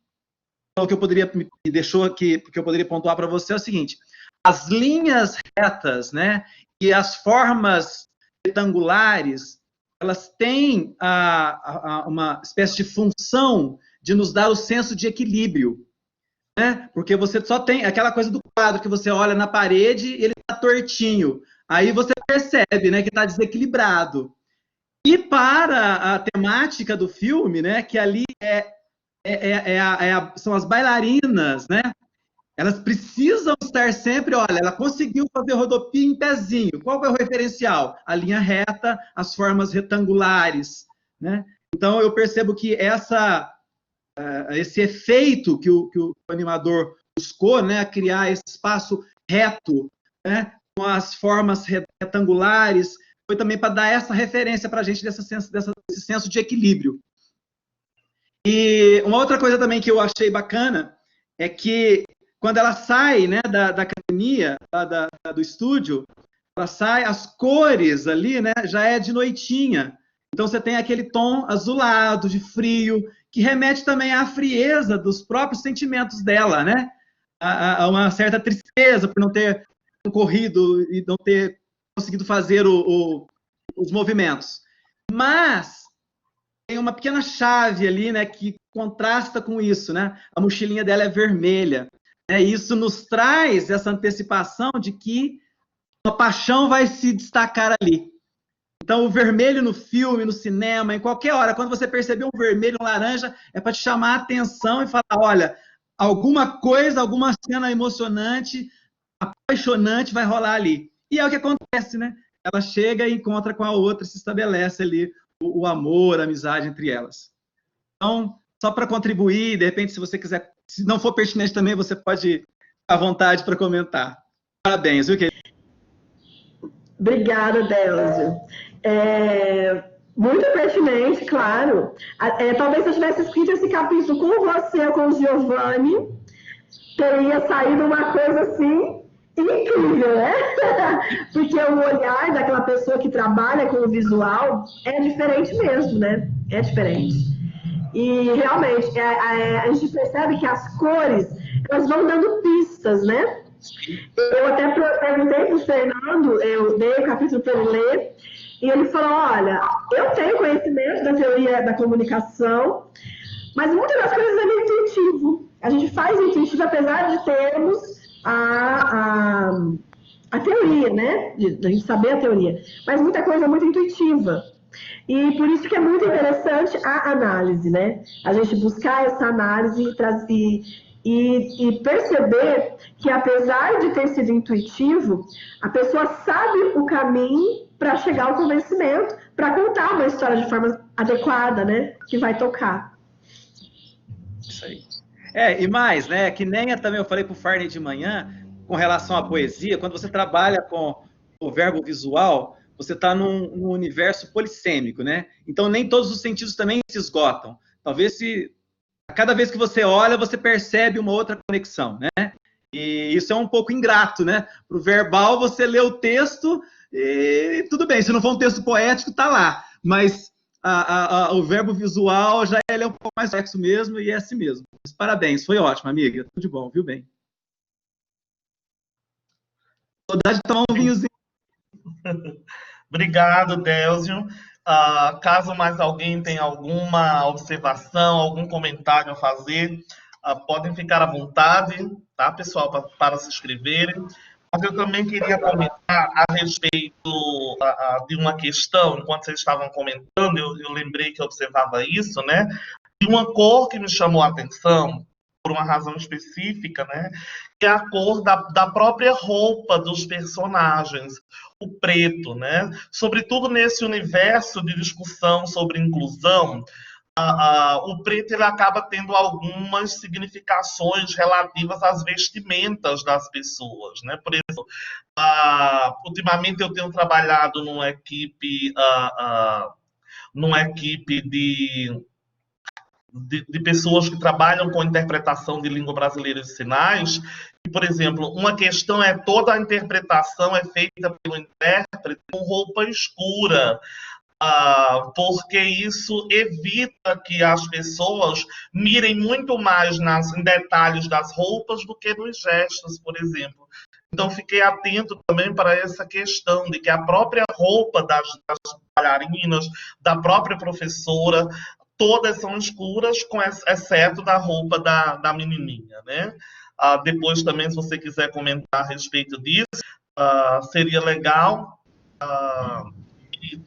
deixou aqui, porque eu poderia pontuar para você é o seguinte: as linhas retas, né, e as formas retangulares, elas têm uma espécie de função de nos dar o senso de equilíbrio, né? Porque você só tem aquela coisa do quadro que você olha na parede e ele está tortinho. Aí você percebe, né, que está desequilibrado. E para a temática do filme, né, que ali são as bailarinas, né? Elas precisam estar sempre, olha, ela conseguiu fazer rodopia em pezinho. Qual é o referencial? A linha reta, as formas retangulares, né? Então, eu percebo que esse efeito que o animador buscou, né, criar esse espaço reto, né, com as formas retangulares, foi também para dar essa referência para a gente desse senso de equilíbrio. E uma outra coisa também que eu achei bacana é que quando ela sai, né, da academia, do estúdio, ela sai, as cores ali, né, já é de noitinha. Então você tem aquele tom azulado, de frio, que remete também à frieza dos próprios sentimentos dela, né? A uma certa tristeza por não ter corrido e não ter conseguido fazer os movimentos. Mas tem uma pequena chave ali, né, que contrasta com isso, né? A mochilinha dela é vermelha. Isso nos traz essa antecipação de que a paixão vai se destacar ali. Então, o vermelho no filme, no cinema, em qualquer hora, quando você perceber um vermelho, um laranja, é para te chamar a atenção e falar, olha, alguma coisa, alguma cena emocionante, apaixonante vai rolar ali. E é o que acontece, né? Ela chega e encontra com a outra, se estabelece ali o amor, a amizade entre elas. Então, só para contribuir, de repente, se você quiser, se não for pertinente também, você pode ir à vontade para comentar. Parabéns, viu, querido? Obrigada, Délcio. Muito pertinente, claro. Talvez se eu tivesse escrito esse capítulo com você ou com o Giovanni, teria saído uma coisa assim incrível, né? Porque o olhar daquela pessoa que trabalha com o visual é diferente mesmo, né? É diferente. E realmente, a gente percebe que as cores, elas vão dando pistas, né? Eu até perguntei para o Fernando, eu dei o capítulo para ele ler, e ele falou, olha, eu tenho conhecimento da teoria da comunicação, mas muitas das coisas é meio intuitivo. A gente faz intuitivo, apesar de termos a teoria, né? A gente saber a teoria. Mas muita coisa é muito intuitiva. E por isso que é muito interessante a análise, né? A gente buscar essa análise e perceber que, apesar de ter sido intuitivo, a pessoa sabe o caminho para chegar ao convencimento, para contar uma história de forma adequada, né? Que vai tocar. Isso aí. E mais, né? Que nem também eu falei para o Farney de manhã, com relação à poesia, quando você trabalha com o verbo visual, você está num universo polissêmico, né? Então, nem todos os sentidos também se esgotam. Talvez a cada vez que você olha, você percebe uma outra conexão, né? E isso é um pouco ingrato, né? Para o verbal, você lê o texto e tudo bem, se não for um texto poético, está lá. Mas o verbo visual já é um pouco mais complexo mesmo e é assim mesmo. Mas, parabéns, foi ótimo, amiga. Tudo de bom, viu bem? Saudade de tomar um vinhozinho. Obrigado, Délcio. Caso mais alguém tenha alguma observação, algum comentário a fazer, podem ficar à vontade, tá, pessoal, para se inscreverem. Mas eu também queria comentar a respeito de uma questão, enquanto vocês estavam comentando, eu lembrei que eu observava isso, né? De uma cor que me chamou a atenção, por uma razão específica, né? Que é a cor da própria roupa dos personagens, o preto, né? Sobretudo nesse universo de discussão sobre inclusão, o preto ele acaba tendo algumas significações relativas às vestimentas das pessoas, né? Por exemplo, ultimamente eu tenho trabalhado numa equipe de pessoas que trabalham com interpretação de língua brasileira de sinais. E, por exemplo, uma questão é toda a interpretação é feita pelo intérprete com roupa escura, porque isso evita que as pessoas mirem muito mais em detalhes das roupas do que nos gestos, por exemplo. Então, fiquei atento também para essa questão de que a própria roupa das bailarinas, da própria professora, todas são escuras, exceto da roupa da menininha, né? Depois também, se você quiser comentar a respeito disso, seria legal.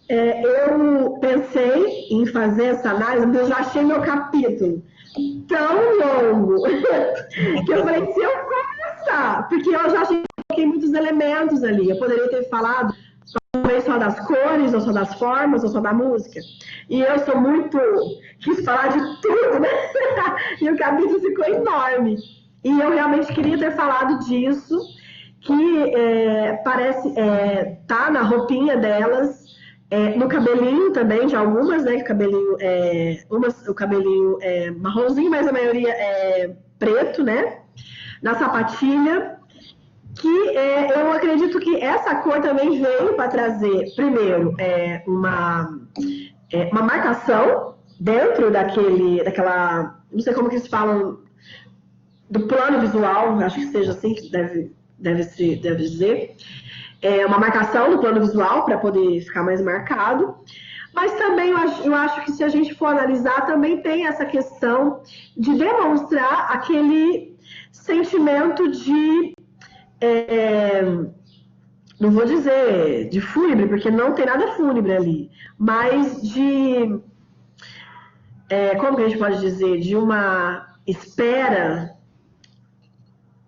Eu pensei em fazer essa análise, mas eu já achei meu capítulo tão longo que eu falei, se eu começar, porque eu já achei que coloquei muitos elementos ali, eu poderia ter falado talvez só das cores, ou só das formas, ou só da música. E eu sou muito... quis falar de tudo, né? E o capítulo ficou enorme. E eu realmente queria ter falado disso, que parece... tá na roupinha delas, no cabelinho também, de algumas, né? O cabelinho é marronzinho, mas a maioria é preto, né? Na sapatilha, que eu acredito que essa cor também veio para trazer, primeiro, uma marcação dentro daquela, não sei como que eles falam, do plano visual, acho que seja assim que deve dizer, uma marcação do plano visual para poder ficar mais marcado, mas também eu acho que se a gente for analisar, também tem essa questão de demonstrar aquele sentimento de não vou dizer de fúnebre, porque não tem nada fúnebre ali, mas de, como que a gente pode dizer, de uma espera,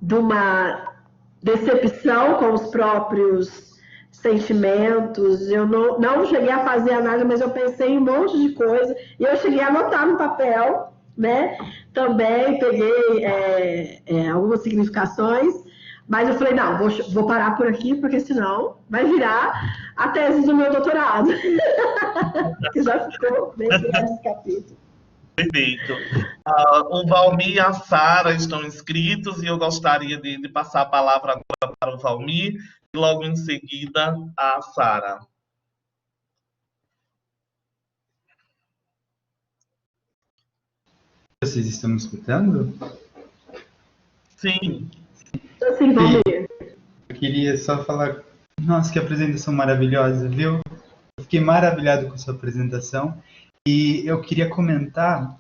de uma decepção com os próprios sentimentos. Eu não cheguei a fazer análise, mas eu pensei em um monte de coisa, e eu cheguei a anotar no papel, né? Também peguei algumas significações, mas eu falei, não, vou parar por aqui, porque senão vai virar a tese do meu doutorado. Que já ficou bem nesse capítulo. Perfeito. O Valmir e a Sara estão inscritos e eu gostaria de passar a palavra agora para o Valmir e logo em seguida a Sara. Vocês estão me escutando? Sim. Sim, Valmir. Eu queria só falar, nossa, que apresentação maravilhosa, viu? Eu fiquei maravilhado com a sua apresentação e eu queria comentar,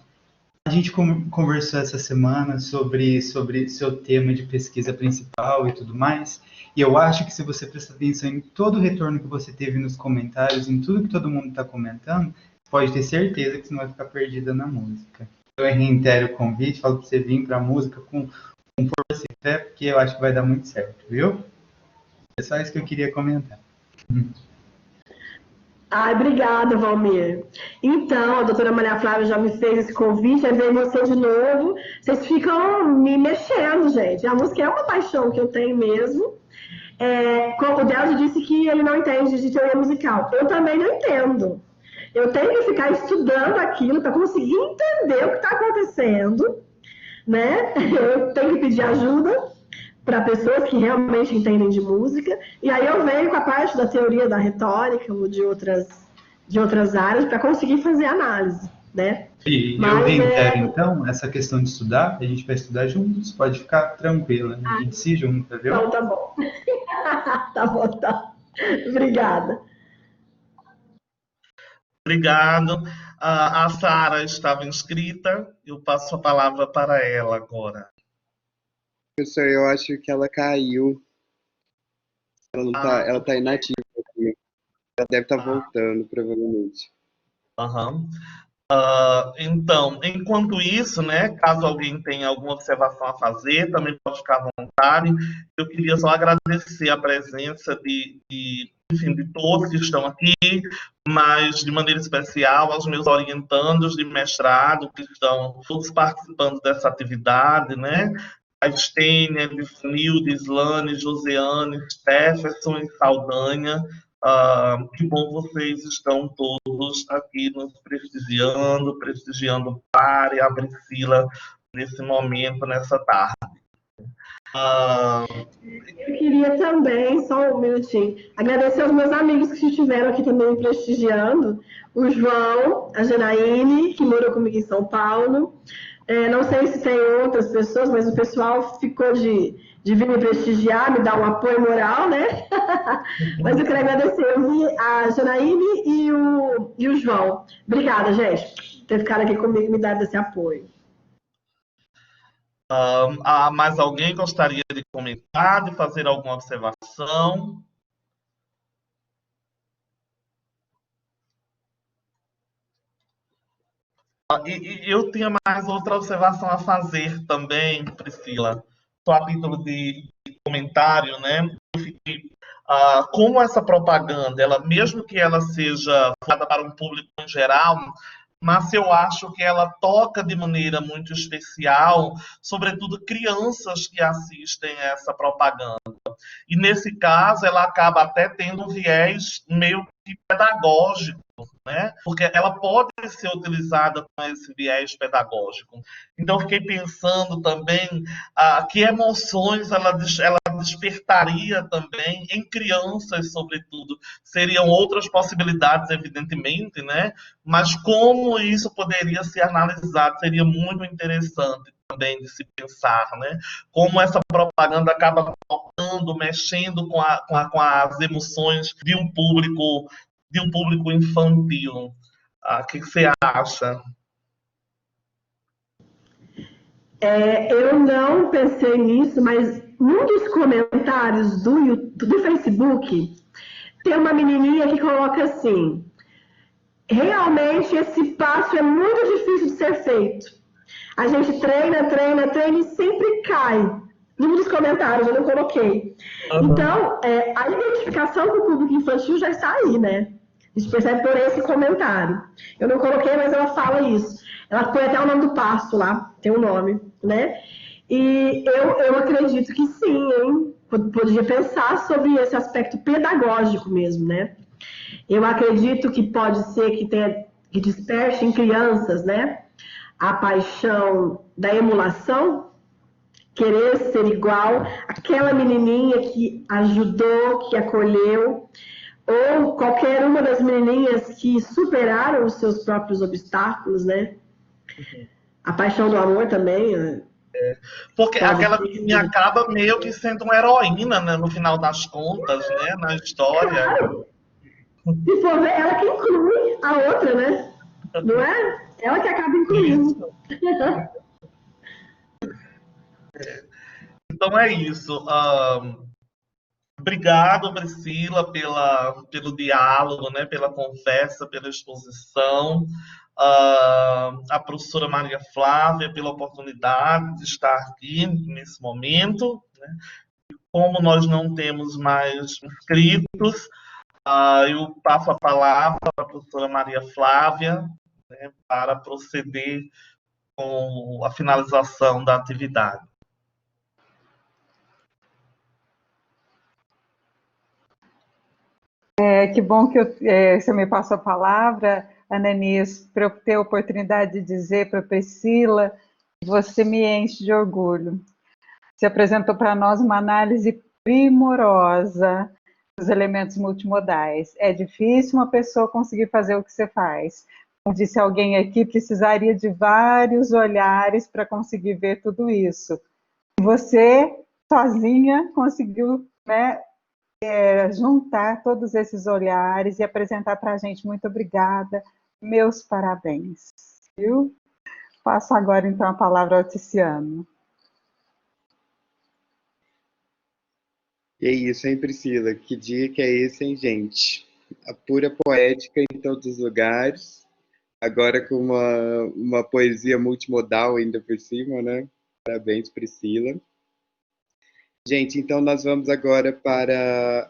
a gente conversou essa semana sobre seu tema de pesquisa principal e tudo mais, e eu acho que se você prestar atenção em todo o retorno que você teve nos comentários, em tudo que todo mundo está comentando, pode ter certeza que você não vai ficar perdida na música. Eu reitero o convite, falo para você vir para a música com força e fé, porque eu acho que vai dar muito certo, viu? É só isso que eu queria comentar. Ai, obrigada, Valmir. Então, a doutora Maria Flávia já me fez esse convite, aí veio você de novo. Vocês ficam me mexendo, gente. A música é uma paixão que eu tenho mesmo. Como o Delcio disse que ele não entende de teoria musical. Eu também não entendo. Eu tenho que ficar estudando aquilo para conseguir entender o que está acontecendo, né? Eu tenho que pedir ajuda para pessoas que realmente entendem de música, e aí eu venho com a parte da teoria da retórica ou de outras áreas para conseguir fazer análise, né? E eu reitero, então, essa questão de estudar, a gente vai estudar juntos, pode ficar tranquila, né? A gente se junta, viu? Então tá bom. Tá bom, tá. Obrigada. Obrigado. A Sara estava inscrita, eu passo a palavra para ela agora. Professor, eu acho que ela caiu. Ela não tá, ela tá inativa aqui. Ela deve estar voltando, provavelmente. Uhum. Então, enquanto isso, né, caso alguém tenha alguma observação a fazer, também pode ficar à vontade. Eu queria só agradecer a presença enfim, de todos que estão aqui, mas de maneira especial aos meus orientandos de mestrado, que estão todos participando dessa atividade, né? A Estênia, Nilde, Islane, Josiane, Stephenson e Saldanha. Que bom vocês estão todos aqui nos prestigiando o Par e a Priscila nesse momento, nessa tarde. Eu queria também, só um minutinho, agradecer aos meus amigos que estiveram aqui também me prestigiando. O João, a Janaíne, que morou comigo em São Paulo. Não sei se tem outras pessoas, mas o pessoal ficou de vir me prestigiar, me dar um apoio moral, né? Mas eu quero agradecer a Janaíne e o João. Obrigada, gente, por ter ficado aqui comigo e me dado esse apoio. Mais alguém gostaria de comentar, de fazer alguma observação? Eu tinha mais outra observação a fazer também, Priscila, só a título de comentário, né? Como essa propaganda, ela, mesmo que ela seja voltada para um público em geral, mas eu acho que ela toca de maneira muito especial, sobretudo crianças que assistem a essa propaganda. E nesse caso, ela acaba até tendo um viés meio que pedagógico, né? Porque ela pode ser utilizada com esse viés pedagógico. Então, eu fiquei pensando também que emoções ela despertaria também em crianças, sobretudo. Seriam outras possibilidades, evidentemente, né? Mas como isso poderia ser analisado, seria muito interessante também de se pensar, né? Como essa propaganda acaba tocando, mexendo com as emoções de um público infantil. O que você acha? Eu não pensei nisso, mas num dos comentários do Facebook, tem uma menininha que coloca assim: realmente esse passo é muito difícil de ser feito. A gente treina e sempre cai. Num dos comentários, eu não coloquei. Então, a identificação com o público infantil já está aí, né? A gente percebe por esse comentário. Eu não coloquei, mas ela fala isso. Ela põe até o nome do passo lá, tem um nome, né? E eu acredito que sim, hein? Podia pensar sobre esse aspecto pedagógico mesmo, né? Eu acredito que pode ser que desperte em crianças, né? A paixão da emulação, querer ser igual àquela menininha que ajudou, que acolheu, ou qualquer uma das menininhas que superaram os seus próprios obstáculos, né? A paixão do amor também. Porque aquela menininha acaba meio que sendo uma heroína, né, no final das contas, né, na história. Claro. Se for ver, ela que inclui a outra, né? Não é? Ela que acaba incluindo. Então é isso. Obrigado, Priscila, pelo diálogo, né, pela conversa, pela exposição. A professora Maria Flávia, pela oportunidade de estar aqui nesse momento, né? Como nós não temos mais inscritos, eu passo a palavra para a professora Maria Flávia, né, para proceder com a finalização da atividade. Que bom que você me passou a palavra, Ananis, para eu ter a oportunidade de dizer para a Priscila que você me enche de orgulho. Você apresentou para nós uma análise primorosa dos elementos multimodais. É difícil uma pessoa conseguir fazer o que você faz. Como disse alguém aqui, precisaria de vários olhares para conseguir ver tudo isso. Você, sozinha, conseguiu, né, juntar todos esses olhares e apresentar para a gente. Muito obrigada, meus parabéns. Viu? Passo agora, então, a palavra ao Ticiano. E é isso, hein, Priscila? Que dia que é esse, hein, gente? A pura poética em todos os lugares. Agora com uma poesia multimodal ainda por cima, né? Parabéns, Priscila. Gente, então nós vamos agora para